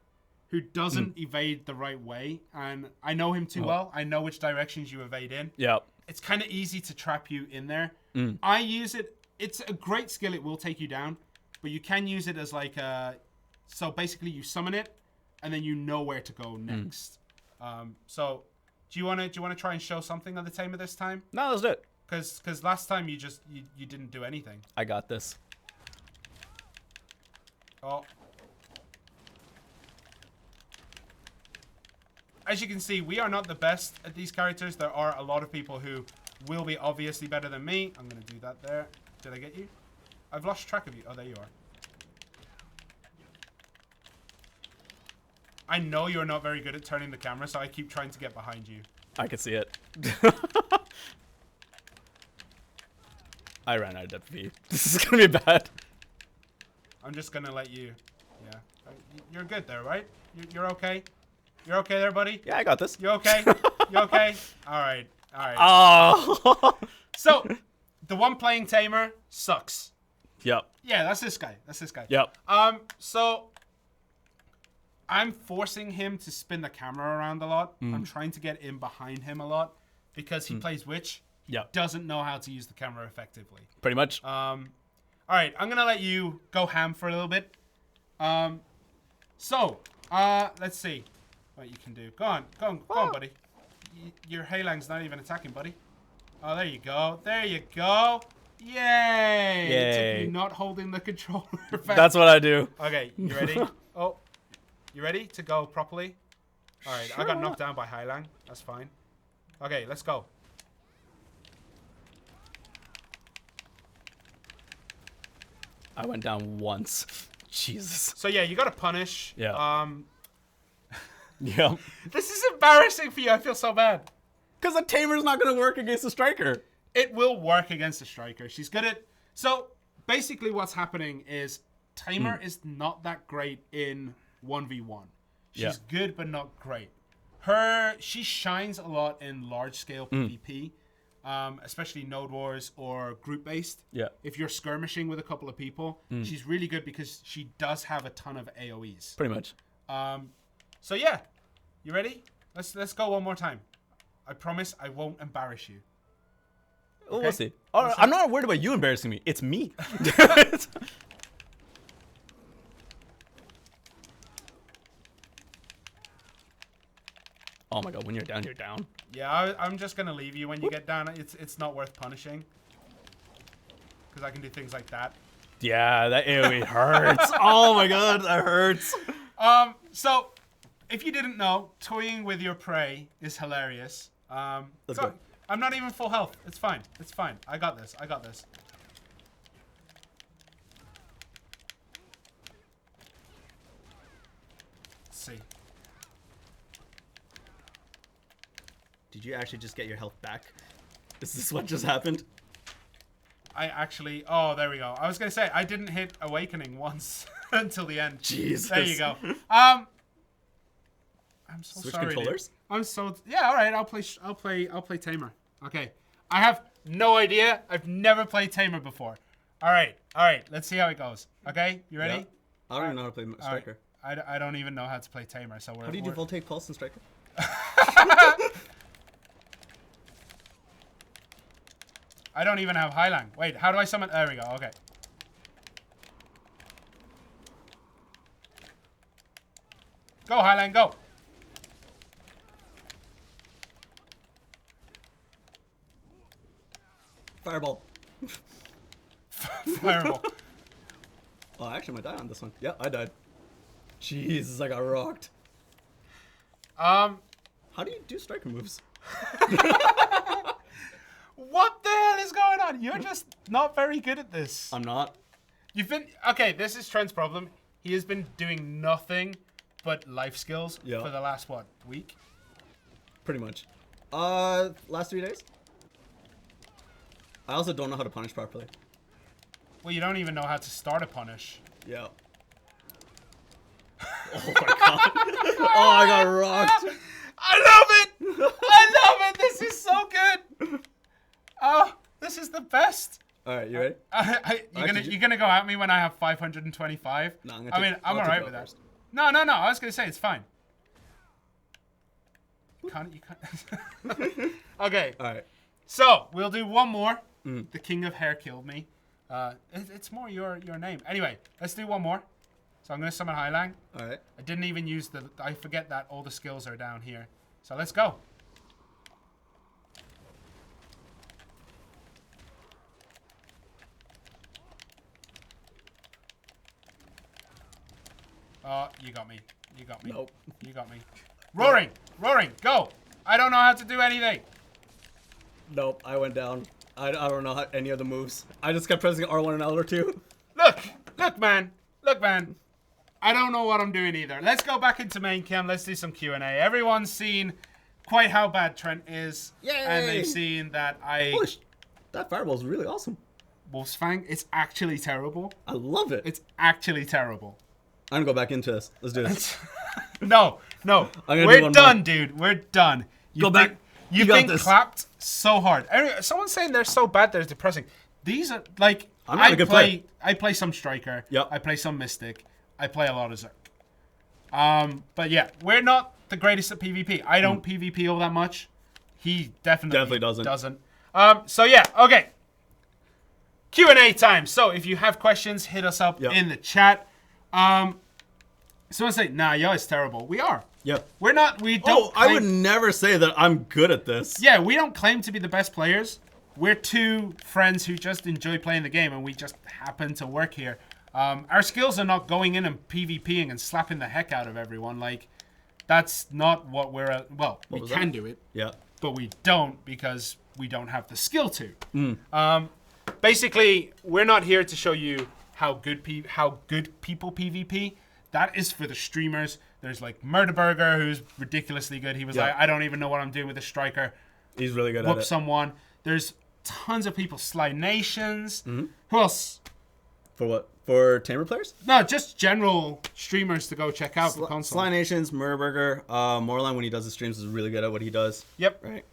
who doesn't evade the right way, and I know him too well. I know which directions you evade in. Yep. It's kind of easy to trap you in there. I use it. It's a great skill. It will take you down, but you can use it as like a... So basically, you summon it, and then you know where to go next. So, do you want to try and show something on the Tamer this time? No, let's do it. Because last time you didn't do anything. I got this. Oh. As you can see, we are not the best at these characters. There are a lot of people who will be obviously better than me. I'm going to do that there. Did I get you? I've lost track of you. Oh, there you are. I know you're not very good at turning the camera, so I keep trying to get behind you. I can see it. I ran out of depth V. This is going to be bad. I'm just going to let you... Yeah. You're good there, right? You're okay? You're okay there, buddy? Yeah, I got this. You okay? You okay? All right. All right. Oh. So, the one playing Tamer sucks. Yep. Yeah, that's this guy. That's this guy. Yep. So I'm forcing him to spin the camera around a lot. I'm trying to get in behind him a lot because he plays Witch. Yep. Doesn't know how to use the camera effectively. Pretty much. All right, I'm gonna let you go ham for a little bit. Let's see what you can do. Go on, buddy. Your Haylang's not even attacking, buddy. Oh, there you go. There you go. Yay! It took me not holding the controller. That's what I do. Okay, you ready? Oh, you ready to go properly? All right, Sure. I got knocked down by Hylang. That's fine. Okay, let's go. I went down once. Jesus. So yeah, you got to punish. Yeah. Yep. This is embarrassing for you. I feel so bad. Because a Tamer's not going to work against a Striker. It will work against a Striker. She's good at... So, basically what's happening is Tamer is not that great in 1v1. She's good, but not great. She shines a lot in large-scale PvP, especially Node Wars or group-based. Yeah. If you're skirmishing with a couple of people, she's really good because she does have a ton of AoEs. Pretty much. So, yeah. You ready? Let's go one more time. I promise I won't embarrass you. Oh, Okay. we'll see. I'm not worried about you embarrassing me. It's me. Oh my god, when you're down, you're down. Yeah, I'm just going to leave you when you get down. It's not worth punishing. Because I can do things like that. Yeah, that AoE hurts. Oh my god, that hurts. So, if you didn't know, toying with your prey is hilarious. Let's go. I'm not even full health. It's fine. It's fine. I got this. I got this. Let's see. Did you actually just get your health back? Is this what just happened? I actually... Oh, there we go. I was going to say, I didn't hit Awakening once until the end. Jesus. There you go. I'm so Switch sorry. controllers? Dude. I'm so... Yeah, all right. I'll play Tamer. Okay. I have no idea. I've never played Tamer before. All right. All right. Let's see how it goes. Okay? You ready? Yeah. I don't even know how to play Striker. Right. I don't even know how to play Tamer. So How do you do Voltaic Pulse in Striker? I don't even have Hylang. Wait, how do I summon? There we go. Okay. Go, Hylang, go. Fireball. Fireball. Oh, I actually might die on this one. Yeah, I died. Jesus, I got rocked. How do you do Striker moves? What the hell is going on? You're just not very good at this. I'm not. You've been... Okay, this is Trent's problem. He has been doing nothing but life skills for the last, what, week? Pretty much. Last 3 days? I also don't know how to punish properly. Well, you don't even know how to start a punish. Yeah. Oh my god. Oh, I got rocked. I love it! I love it! This is so good! Oh, this is the best. Alright, you ready? You're gonna go at me when I have 525? No, I'm alright with that. First. No. I was gonna say it's fine. You can't. Okay. Alright. So we'll do one more. The King of Hair killed me. It's more your name. Anyway, let's do one more. So I'm gonna summon Hylang. Alright. I didn't even use I forget that all the skills are down here. So let's go. Oh, you got me. You got me. Nope. You got me. Roaring, go. I don't know how to do anything. Nope, I went down. I don't know any of the moves. I just kept pressing R1 and L2. Look, man. I don't know what I'm doing either. Let's go back into main cam. Let's do some Q&A. Everyone's seen quite how bad Trent is. Yay! And they've seen that That fireball is really awesome. Wolf's Fang, it's actually terrible. I love it. It's actually terrible. I'm gonna go back into this. Let's do this. No. We're done, dude. We're done. Go back. You've been clapped so hard. Someone's saying they're so bad they're depressing. These are like I'm not a good player. I play some Striker. Yep. I play some Mystic. I play a lot of Zerk. But yeah, we're not the greatest at PvP. I don't PvP all that much. He definitely doesn't. So yeah, okay. Q&A time. So if you have questions, hit us up in the chat. Someone say, nah, yo, it's terrible. We are. Yep. We don't I would never say that I'm good at this. Yeah, we don't claim to be the best players. We're two friends who just enjoy playing the game, and we just happen to work here. Our skills are not going in and PvPing and slapping the heck out of everyone. Like, that's not what we're at. Well, we can do it. Yeah. But we don't because we don't have the skill to. Basically, we're not here to show you how good people PvP. That is for the streamers. There's like Murderburger, who's ridiculously good. He was like, I don't even know what I'm doing with a Striker. He's really good at Whoop it. someone. There's tons of people. Sly Nations. Who else? For what? For Tamer players? No, just general streamers to go check out for console. Sly Nations, Murderburger, Moreline when he does his streams is really good at what he does. Yep. Right.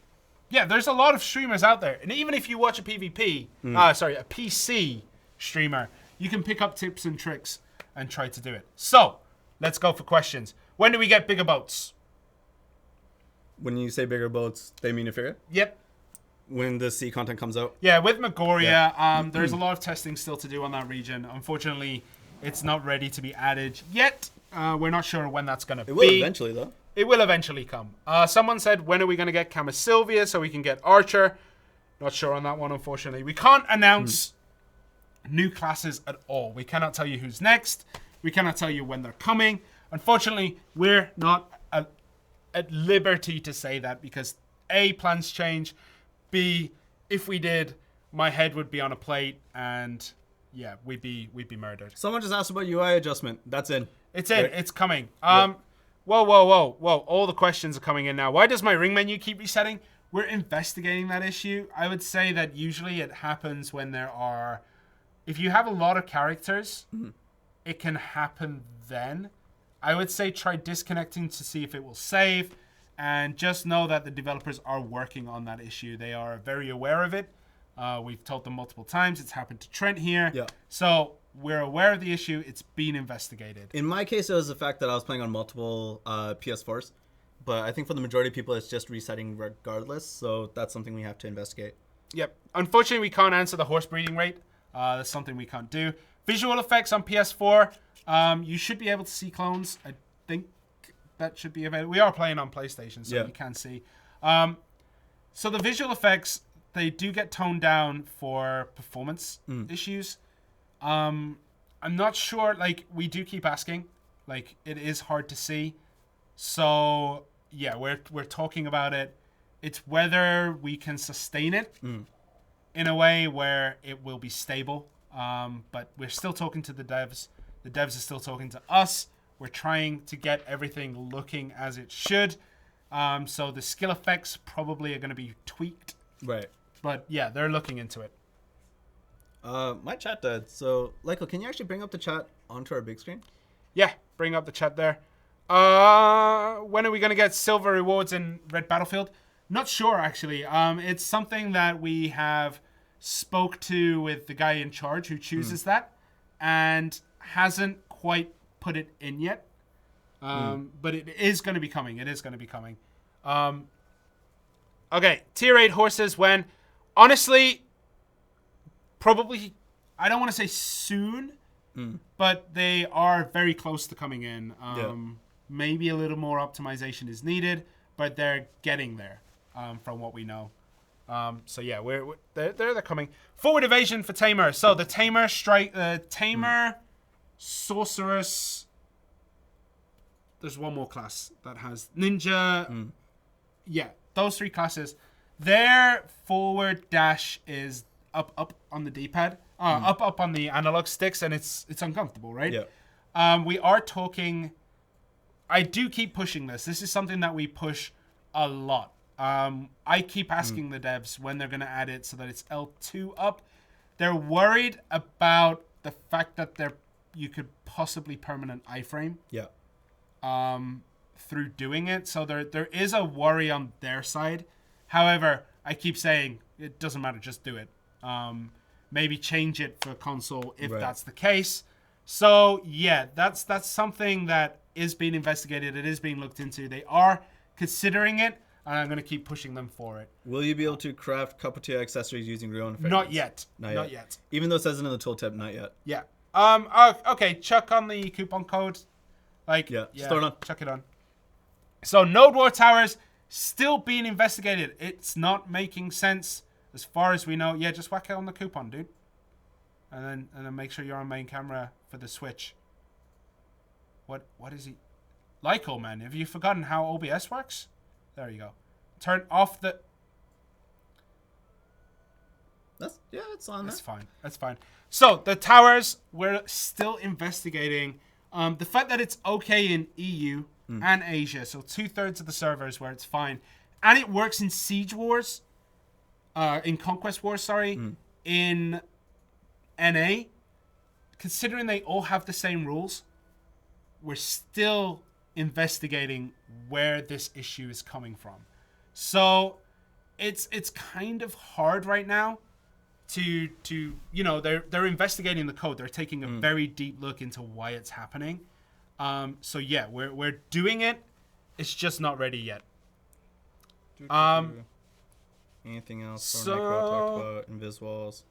Yeah, there's a lot of streamers out there. And even if you watch a PvP, a PC streamer, you can pick up tips and tricks and try to do it. So, let's go for questions. When do we get bigger boats? When you say bigger boats, they mean Etheria? Yep. When the sea content comes out? Yeah, with Magoria, there's a lot of testing still to do on that region. Unfortunately, it's not ready to be added yet. We're not sure when that's going to be. It will eventually, though. It will eventually come. Someone said, when are we going to get Camasylvia so we can get Archer? Not sure on that one, unfortunately. We can't announce new classes at all. We cannot tell you who's next. We cannot tell you when they're coming. Unfortunately, we're not at liberty to say that because A, plans change. B, if we did, my head would be on a plate and yeah, we'd be murdered. Someone just asked about UI adjustment. That's in. It's in. Right. It's coming. Whoa. All the questions are coming in now. Why does my ring menu keep resetting? We're investigating that issue. I would say that usually it happens when if you have a lot of characters, it can happen then. I would say try disconnecting to see if it will save. And just know that the developers are working on that issue. They are very aware of it. We've told them multiple times. It's happened to Trent here. Yeah. So we're aware of the issue. It's being investigated. In my case, it was the fact that I was playing on multiple PS4s. But I think for the majority of people, it's just resetting regardless. So that's something we have to investigate. Yep. Unfortunately, we can't answer the horse breeding rate. That's something we can't do. Visual effects on PS4. You should be able to see clones. I think that should be available. We are playing on PlayStation, so you can see. So the visual effects, they do get toned down for performance issues. I'm not sure. Like, we do keep asking. Like, it is hard to see. So yeah, we're talking about it. It's whether we can sustain it in a way where it will be stable. But we're still talking to the devs. The devs are still talking to us. We're trying to get everything looking as it should. So the skill effects probably are going to be tweaked. Right. But yeah, they're looking into it. My chat died. So, Lyko, can you actually bring up the chat onto our big screen? Yeah, bring up the chat there. When are we going to get silver rewards in Red Battlefield? Not sure, actually. It's something that we have spoke to with the guy in charge who chooses that and hasn't quite put it in yet. But it is going to be coming. It is going to be coming. Okay, tier 8 horses when... Honestly, probably... I don't want to say soon, but they are very close to coming in. Maybe a little more optimization is needed, but they're getting there from what we know. So yeah, they're coming. Forward evasion for Tamer. So the Tamer Sorceress there's one more class that has ninja. Yeah, those 3 classes. Their forward dash is up on the D-pad, up on the analog sticks, and it's uncomfortable, right? Yeah. We are talking. I do keep pushing this. This is something that we push a lot. I keep asking the devs when they're going to add it so that it's L2 up. They're worried about the fact that you could possibly permanent iframe. Yeah. Through doing it. So there is a worry on their side. However, I keep saying it doesn't matter, just do it. Maybe change it for console if that's the case. So yeah, that's something that is being investigated. It is being looked into. They are considering it, and I'm going to keep pushing them for it. Will you be able to craft Capotea accessories using your own effects? Not yet. Not yet. Even though it says it in the tooltip, not yet. Yeah. Okay, chuck on the coupon code. Just throw it on. Chuck it on. So Node War Towers still being investigated. It's not making sense as far as we know. Yeah, just whack it on the coupon, dude. And then make sure you're on main camera for the Switch. What is he? Lyco, man, have you forgotten how OBS works? There you go. Turn off the... It's on there. That's fine. So, the towers, we're still investigating. The fact that it's okay in EU and Asia, so 2/3 of the servers where it's fine. And it works in Siege Wars, in Conquest Wars, in NA. Considering they all have the same rules, we're still investigating where this issue is coming from. So, it's kind of hard right now to they're investigating the code. They're taking a very deep look into why it's happening. So yeah, we're doing it. It's just not ready yet. Anything else? Necro talked about Invis walls.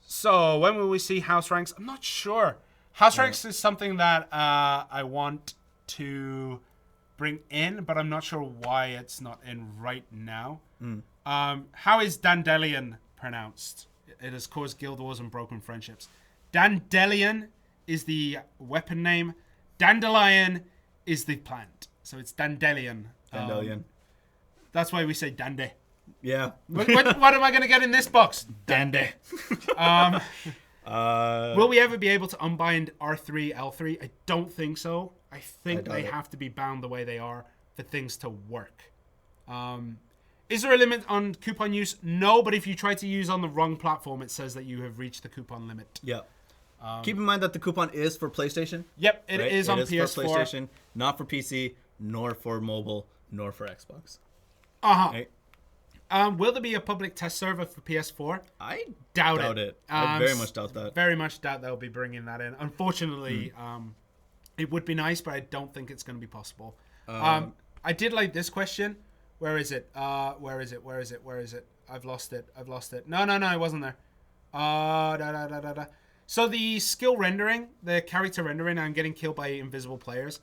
So when will we see house ranks? I'm not sure. House ranks is something that I want to bring in, but I'm not sure why it's not in right now. How is Dandelion pronounced? It has caused guild wars and broken friendships. Dandelion is the weapon name. Dandelion is the plant. So it's Dandelion. Dandelion. That's why we say Dandy. Yeah. What am I going to get in this box? Dandy. Will we ever be able to unbind R3, L3? I don't think so. I think they have to be bound the way they are for things to work. Is there a limit on coupon use? No, but if you try to use on the wrong platform, it says that you have reached the coupon limit. Yeah. Keep in mind that the coupon is for PlayStation. Yep, it is on PS4. For PlayStation, not for PC, nor for mobile, nor for Xbox. Right? Will there be a public test server for PS4? I doubt it. I very much doubt that. Very much doubt they'll be bringing that in. Unfortunately, it would be nice, but I don't think it's going to be possible. I did like this question. Where is it? Where is it? I've lost it. No, it wasn't there. So the skill rendering, the character rendering, I'm getting killed by invisible players.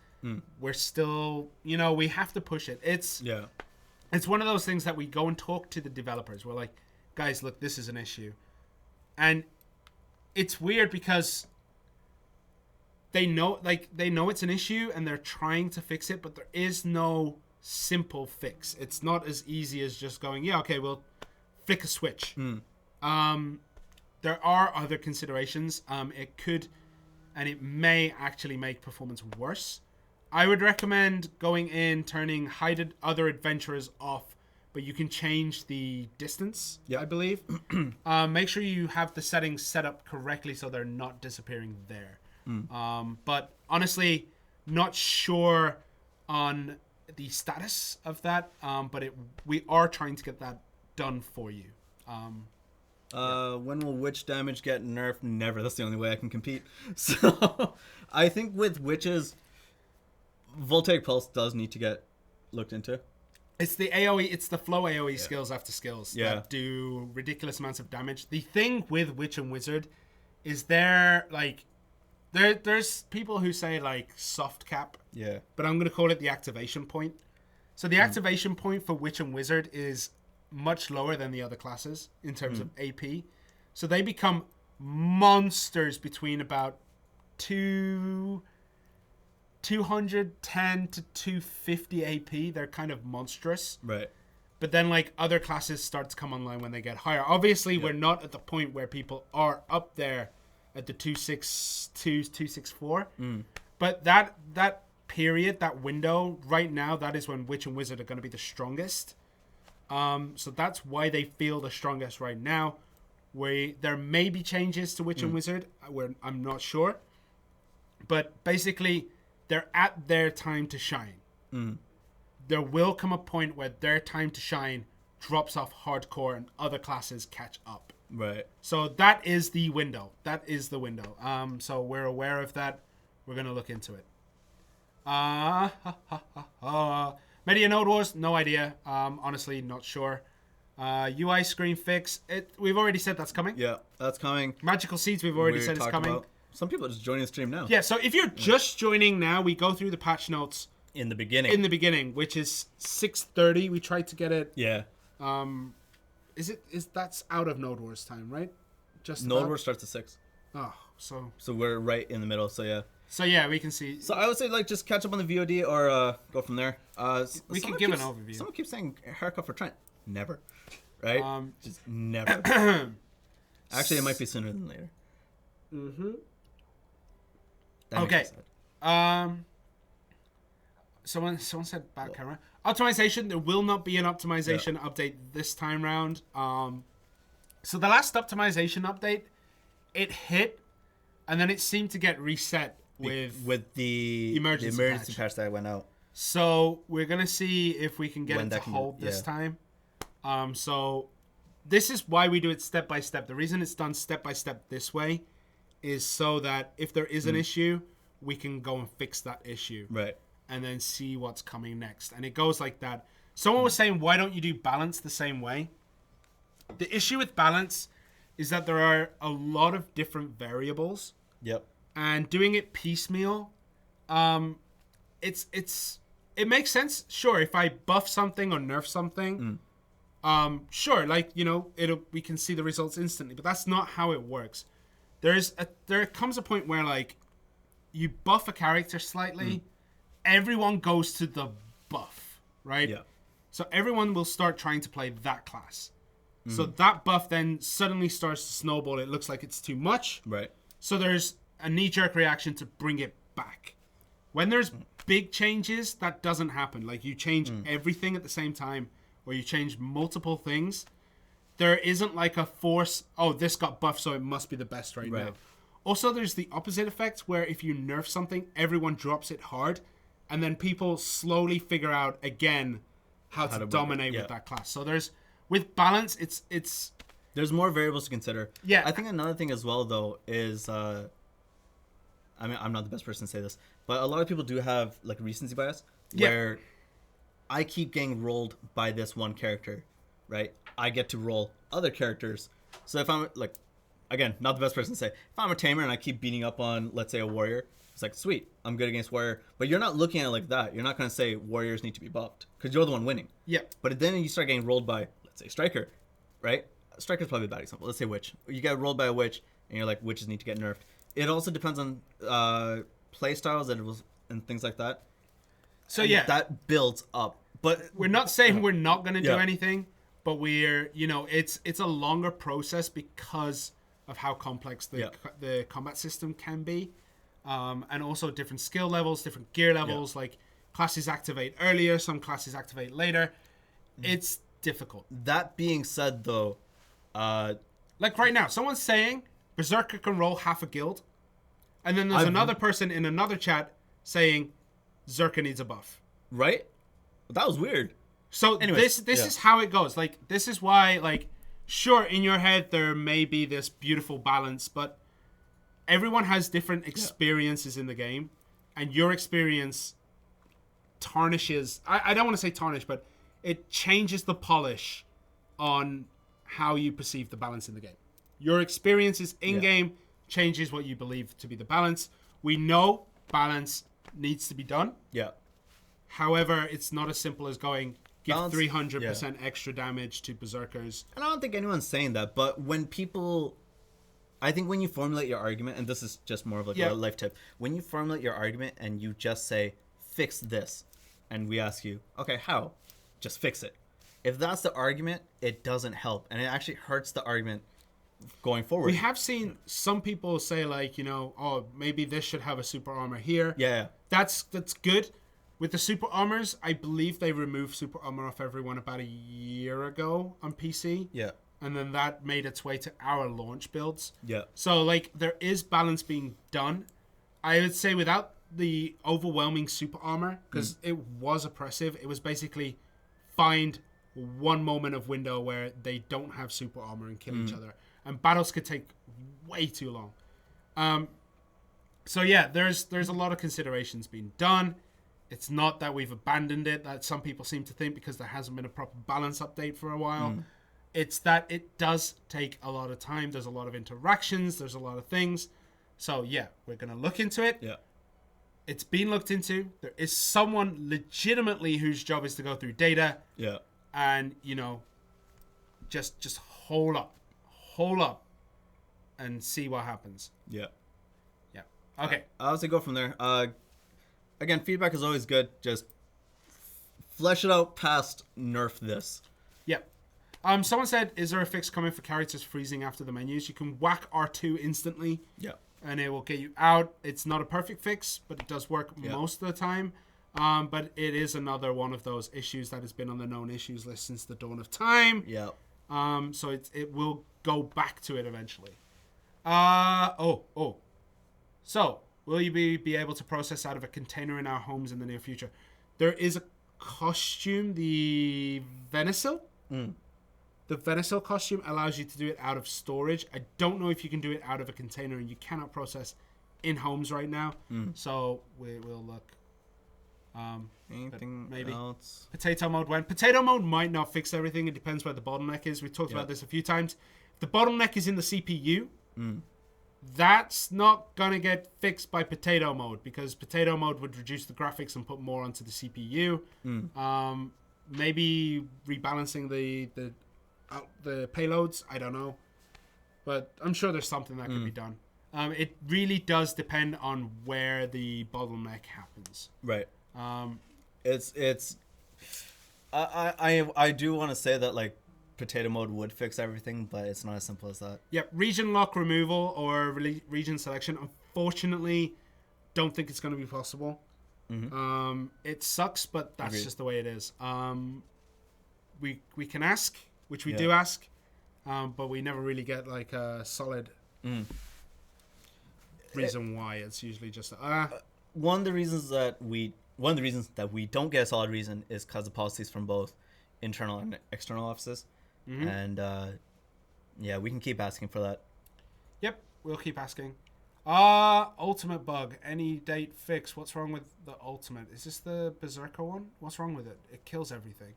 We're still, we have to push it. It's one of those things that we go and talk to the developers. We're like, guys, look, this is an issue. And it's weird because they know it's an issue and they're trying to fix it, but there is no simple fix. It's not as easy as just going, we'll flick a switch. There are other considerations. It could, and it may actually make performance worse. I would recommend going in, turning hide other adventurers off, but you can change the distance, I believe. Make sure you have the settings set up correctly so they're not disappearing there. But honestly, not sure on the status of that, but we are trying to get that done for you. When will witch damage get nerfed? Never. That's the only way I can compete. So I think with witches, Voltaic Pulse does need to get looked into. It's the AoE, it's the flow AoE skills after skills that do ridiculous amounts of damage. The thing with Witch and Wizard is there's people who say like soft cap. Yeah. But I'm going to call it the activation point. So the activation point for Witch and Wizard is much lower than the other classes in terms of AP. So they become monsters between about 2 210 to 250 AP. They're kind of monstrous. Right. But then, like, other classes start to come online when they get higher. Obviously, we're not at the point where people are up there at the 262, 264. But that period, that window, right now, that is when Witch and Wizard are going to be the strongest. So that's why they feel the strongest right now. There may be changes to Witch and Wizard. I'm not sure. But basically, they're at their time to shine. There will come a point where their time to shine drops off hardcore and other classes catch up. Right. So that is the window. That is the window. So we're aware of that. We're going to look into it. Media Node Wars, no idea. Honestly, not sure. UI screen fix. We've already said that's coming. Yeah, that's coming. Magical Seeds, we've already said it's coming. About. Some people are just joining the stream now. Yeah, so if you're just joining now, we go through the patch notes in the beginning, which is 6:30. We tried to get it. Yeah. That's out of Node Wars time, right? Just Node Wars starts at 6. Oh, so we're right in the middle. So yeah. So yeah, we can see. So I would say like just catch up on the VOD or go from there. We can give an overview. Someone keeps saying haircut for Trent. Never. Right? Just never. Actually, it might be sooner than later. Okay. Someone said back camera. Optimization. There will not be an optimization update this time round. So the last optimization update, it hit, and then it seemed to get reset with the emergency patch that went out. So we're gonna see if we can get it to hold this time. So this is why we do it step by step. The reason it's done step by step this way is so that if there is an issue, we can go and fix that issue. Right. And then see what's coming next. And it goes like that. Someone was saying, why don't you do balance the same way? The issue with balance is that there are a lot of different variables. Yep. And doing it piecemeal, it makes sense. Sure, if I buff something or nerf something, sure, like, you know, we can see the results instantly. But that's not how it works. There comes a point where, like, you buff a character slightly, everyone goes to the buff, right? Yeah. So everyone will start trying to play that class. So that buff then suddenly starts to snowball. It looks like it's too much. Right. So there's a knee-jerk reaction to bring it back. When there's big changes, that doesn't happen. Like, you change everything at the same time, or you change multiple things. There isn't like a force, oh, this got buffed, so it must be the best right now. Also, there's the opposite effect where if you nerf something, everyone drops it hard, and then people slowly figure out again how to dominate with that class. So with balance, it's there's more variables to consider. Yeah. I think another thing as well though is I mean, I'm not the best person to say this, but a lot of people do have like recency bias where I keep getting rolled by this one character, right? I get to roll other characters. So if I'm like, again, not the best person to say, if I'm a tamer and I keep beating up on, let's say, a warrior, it's like, sweet, I'm good against warrior. But you're not looking at it like that. You're not going to say warriors need to be buffed because you're the one winning. Yeah. But then you start getting rolled by, let's say, Striker, right? Striker's probably a bad example. Let's say Witch. You get rolled by a Witch and you're like, witches need to get nerfed. It also depends on play styles and things like that. So and that builds up. But we're not saying we're not going to do anything, but we're, you know, it's a longer process because of how complex the combat system can be. And also different skill levels, different gear levels, like classes activate earlier, some classes activate later. It's difficult. That being said, though, like right now, someone's saying Berserker can roll half a guild, and then there's another person in another chat saying Zerka needs a buff. Right? That was weird. So anyways, this is how it goes. Like, this is why, like, sure, in your head there may be this beautiful balance, but everyone has different experiences in the game, and your experience tarnishes. I don't want to say tarnish, but it changes the polish on how you perceive the balance in the game. Your experiences in-game changes what you believe to be the balance. We know balance needs to be done. Yeah. However, it's not as simple as going, give Balance, 300% extra damage to Berserkers. And I don't think anyone's saying that, but when people I think when you formulate your argument, and this is just more of like a life tip, when you formulate your argument and you just say, fix this, and we ask you, okay, how? Just fix it. If that's the argument, it doesn't help, and it actually hurts the argument going forward. We have seen some people say, like, you know, oh, maybe this should have a super armor here. Yeah. That's good. With the super armors, I believe they removed super armor off everyone about a year ago on PC. Yeah. And then that made its way to our launch builds. Yeah. So, like, there is balance being done. I would say without the overwhelming super armor, because it was oppressive, it was basically find one moment of window where they don't have super armor and kill each other. And battles could take way too long. So, yeah, there's a lot of considerations being done. It's not that we've abandoned it, that some people seem to think, because there hasn't been a proper balance update for a while. It's that it does take a lot of time. There's a lot of interactions. There's a lot of things. So, yeah, we're going to look into it. Yeah. It's been looked into. There is someone legitimately whose job is to go through data. Yeah. And, you know, just hold up and see what happens. Yeah. Yeah. Okay. I'll have to go from there. Again, feedback is always good. Just flesh it out past nerf this. Yep. Someone said, is there a fix coming for characters freezing after the menus? You can whack R2 instantly. Yeah. And it will get you out. It's not a perfect fix, but it does work most of the time. But it is another one of those issues that has been on the known issues list since the dawn of time. Yeah. So it will go back to it eventually. So, will you be able to process out of a container in our homes in the near future? There is a costume, the Venesil. The Venesil costume allows you to do it out of storage. I don't know if you can do it out of a container, and you cannot process in homes right now. So we'll look. Anything maybe else? Potato mode went. Potato mode might not fix everything. It depends where the bottleneck is. We've talked about this a few times. If the bottleneck is in the CPU, that's not going to get fixed by potato mode, because potato mode would reduce the graphics and put more onto the CPU. Maybe rebalancing the payloads. I don't know. But I'm sure there's something that could be done. It really does depend on where the bottleneck happens. Right. I do want to say that, like, potato mode would fix everything, but it's not as simple as that. Yep, region lock removal or region selection, unfortunately, don't think it's going to be possible. It sucks, but that's just the way it is. We can ask, which we do ask, but we never really get like a solid reason why. It's usually just one of the reasons that we don't get a solid reason is because of policies from both internal and external offices. And we can keep asking for that. Yep, we'll keep asking. Ultimate bug. Any date fix? What's wrong with the ultimate? Is this the Berserker one? What's wrong with it? It kills everything.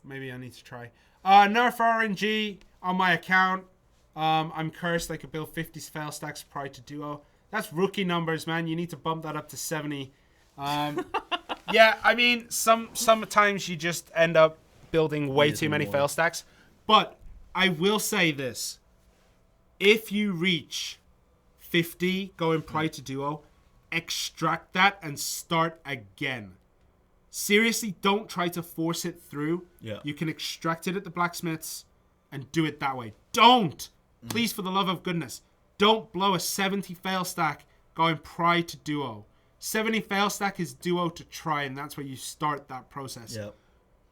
Maybe I need to try. Nerf RNG on my account. I'm cursed. I could build 50 fail stacks prior to duo. That's rookie numbers, man. You need to bump that up to 70. Yeah, I mean, sometimes you just end up building way too many fail stacks. But I will say this. If you reach 50 going prior to duo, extract that and start again. Seriously, don't try to force it through. Yeah. You can extract it at the blacksmiths and do it that way. Don't! Please, for the love of goodness, don't blow a 70 fail stack going prior to duo. 70 fail stack is duo to try, and that's where you start that process. Yep.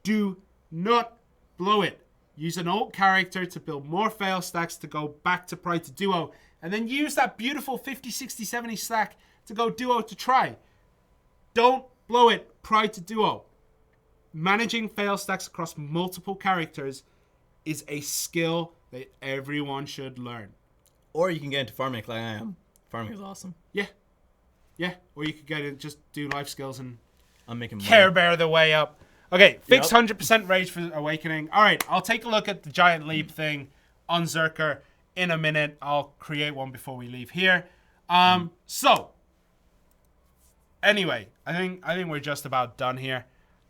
Do not blow it. Use an alt character to build more fail stacks to go back to prior to duo, and then use that beautiful 50, 60, 70 stack to go duo to try. Don't blow it prior to duo. Managing fail stacks across multiple characters is a skill that everyone should learn. Or you can get into farming like I am. Farming is awesome. Yeah. Yeah. Or you could get it, just do life skills and I'm making Care Bear the way up. Okay, fix 100% rage for Awakening. All right, I'll take a look at the Giant Leap thing on Zerker in a minute. I'll create one before we leave here. So, anyway, I think we're just about done here.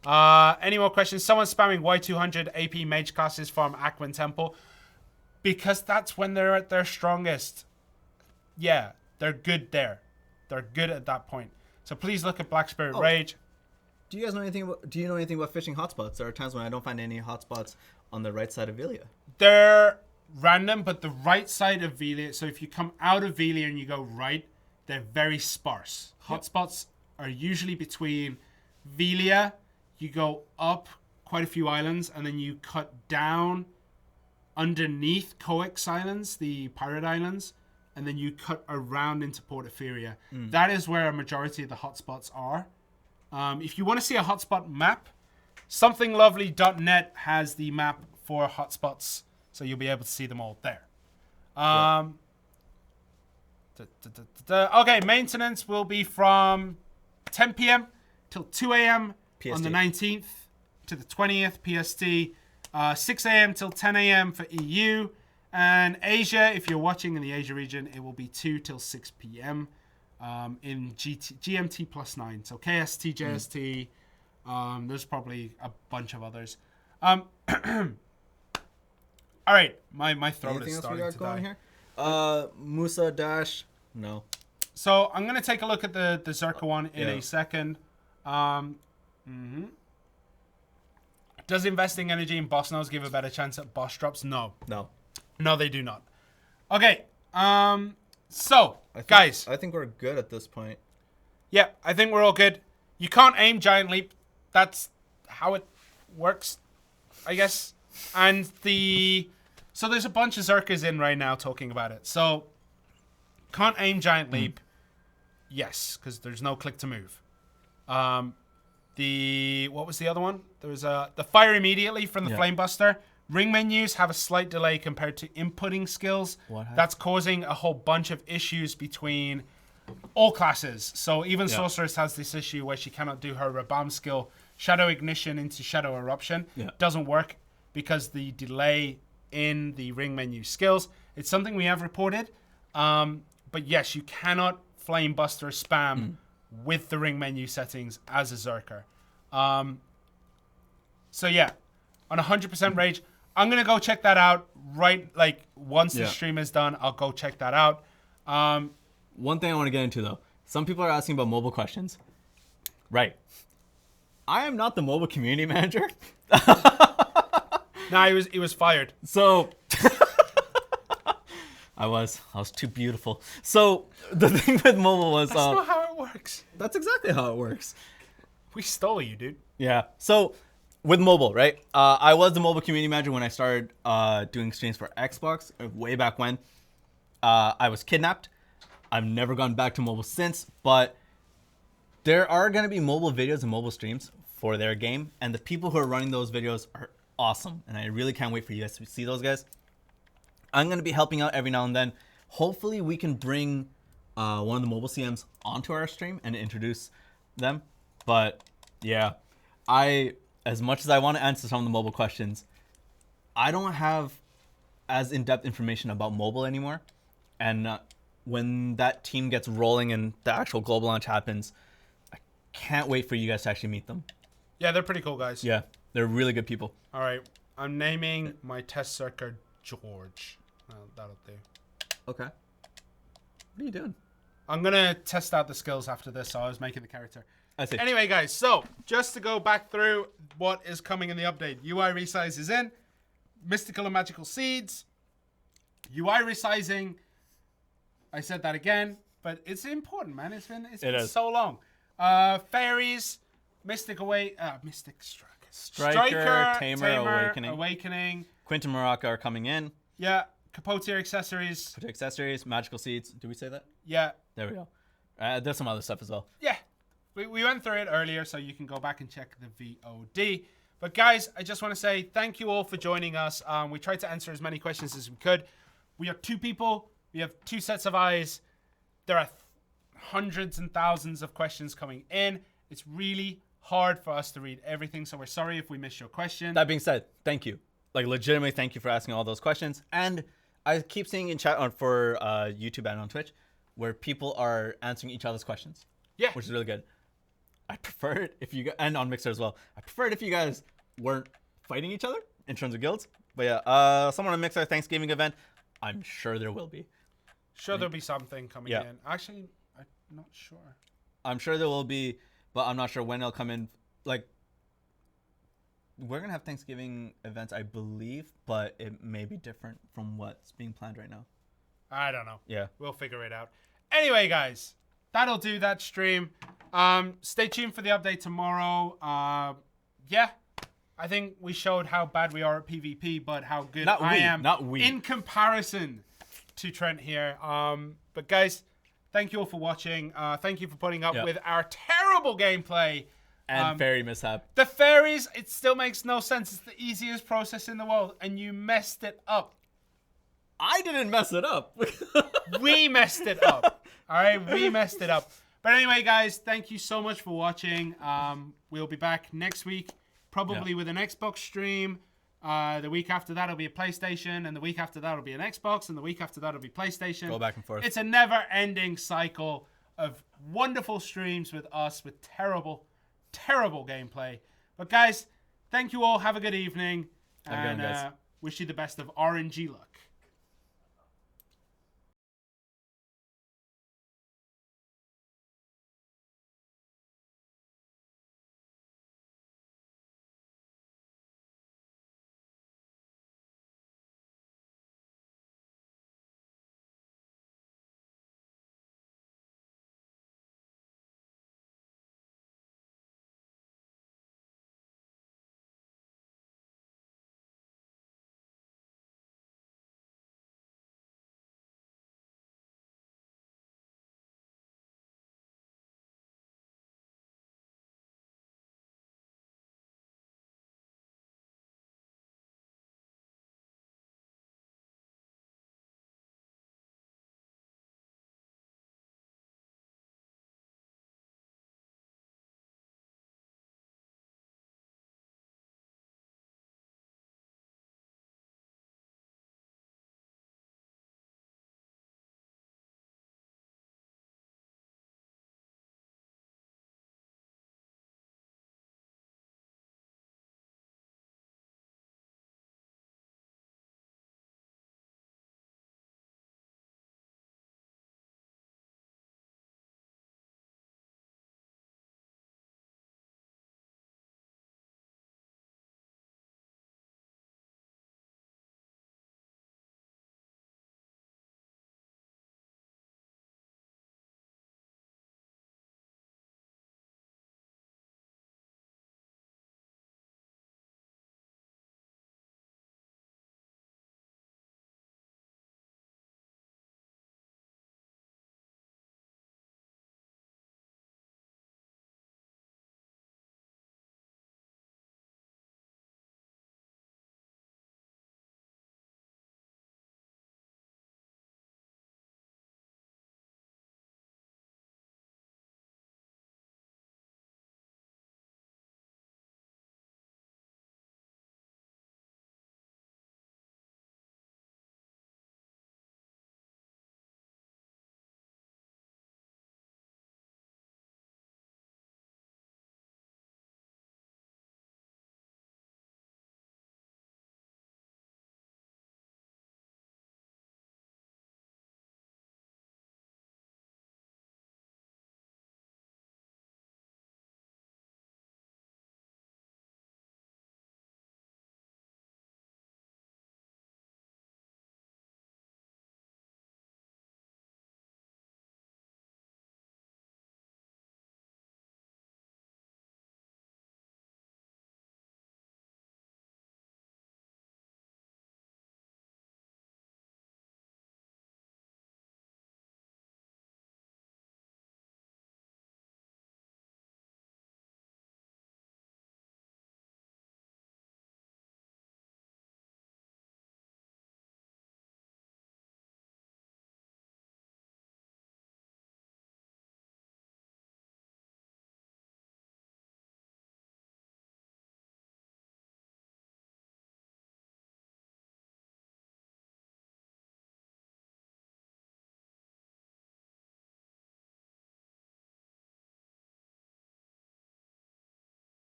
Any more questions? Someone spamming Y200 AP mage classes from Aquan Temple. Because that's when they're at their strongest. Yeah, they're good there. They're good at that point. So please look at Black Spirit Rage. Do you guys know anything about fishing hotspots? There are times when I don't find any hotspots on the right side of Velia. They're random, but the right side of Velia, so if you come out of Velia and you go right, they're very sparse. Hotspots are usually between Velia, you go up quite a few islands, and then you cut down underneath Coex Islands, the Pirate Islands, and then you cut around into Portaferia. That is where a majority of the hotspots are. If you want to see a hotspot map, somethinglovely.net has the map for hotspots, so you'll be able to see them all there. Okay, maintenance will be from 10 p.m. till 2 a.m. PST. on the 19th to the 20th PST. 6 a.m. till 10 a.m. for EU. And Asia, if you're watching in the Asia region, it will be 2 till 6 p.m. In GMT plus 9. So KST, JST. There's probably a bunch of others. All right, my throat Anything is else we starting got to going die. here? Musa Dash. No. So I'm going to take a look at the Zerka one in a second. Does investing energy in boss nodes give a better chance at boss drops? No. No, they do not. Okay. So, guys. I think we're good at this point. Yeah, I think we're all good. You can't aim Giant Leap. That's how it works, I guess. And so there's a bunch of Zerkas in right now talking about it. So, can't aim Giant Leap. Yes, because there's no click to move. What was the other one? There was the fire immediately from the Flamebuster. Ring menus have a slight delay compared to inputting skills. That's causing a whole bunch of issues between all classes. So even Sorceress has this issue where she cannot do her Rabam skill, Shadow Ignition into Shadow Eruption. Doesn't work because the delay in the ring menu skills. It's something we have reported. But yes, you cannot Flamebuster spam with the ring menu settings as a Zerker. So yeah, on 100% Rage, I'm going to go check that out once the stream is done. I'll go check that out. One thing I want to get into, though. Some people are asking about mobile questions. Right. I am not the mobile community manager. Nah, he was fired. So... I was too beautiful. So the thing with mobile was... That's not how it works. That's exactly how it works. We stole you, dude. Yeah. So with mobile, right? I was the mobile community manager when I started doing streams for Xbox way back when. I was kidnapped. I've never gone back to mobile since, but there are going to be mobile videos and mobile streams for their game, and the people who are running those videos are awesome, and I really can't wait for you guys to see those guys. I'm going to be helping out every now and then. Hopefully we can bring one of the mobile CMs onto our stream and introduce them. But yeah, as much as I want to answer some of the mobile questions, I don't have as in-depth information about mobile anymore. And when that team gets rolling and the actual global launch happens, I can't wait for you guys to actually meet them. Yeah, they're pretty cool guys. Yeah, they're really good people. All right, I'm naming my test Zerker George. That'll do. Okay. What are you doing? I'm going to test out the skills after this, so I was making the character. I see. Anyway, guys, so just to go back through what is coming in the update. UI resize is in. Mystical and Magical Seeds. UI resizing. I said that again, but it's important, man. It's been so long. Fairies. Mystic Striker, Tamer, Awakening. Quinton Morocco are coming in. Yeah. Capotier accessories. Magical Seeds. Did we say that? Yeah. There we go. There's some other stuff as well. Yeah. We went through it earlier, so you can go back and check the VOD. But guys, I just want to say thank you all for joining us. We tried to answer as many questions as we could. We are 2 people. We have 2 sets of eyes. There are hundreds and thousands of questions coming in. It's really hard for us to read everything, so we're sorry if we missed your question. That being said, thank you. Legitimately, thank you for asking all those questions. And I keep seeing in chat for YouTube and on Twitch where people are answering each other's questions. Yeah. Which is really good. I prefer it if you and on Mixer as well. I prefer it if you guys weren't fighting each other in terms of guilds. But yeah, someone to mix our Thanksgiving event. I'm sure there will be. Sure, there'll be something coming Yeah. in. Actually, I'm not sure. I'm sure there will be, but I'm not sure when it'll come in. Like, we're gonna have Thanksgiving events, I believe, but it may be different from what's being planned right now. I don't know. Yeah. We'll figure it out. Anyway, guys, that'll do that stream. Stay tuned for the update tomorrow. Yeah, I think we showed how bad we are at PvP, but how good I am in comparison to Trent here. But guys, thank you all for watching. Thank you for putting up with our terrible gameplay. And fairy mishap. The fairies, it still makes no sense. It's the easiest process in the world, and you messed it up. I didn't mess it up. We messed it up. All right, we messed it up. But anyway, guys, thank you so much for watching. We'll be back next week, probably with an Xbox stream. The week after that, it'll be a PlayStation, and the week after that, it'll be an Xbox, and the week after that, it'll be PlayStation. Go back and forth. It's a never-ending cycle of wonderful streams with us with terrible gameplay. But guys, thank you all. Have a good evening. Have a good one, guys. Wish you the best of RNG luck.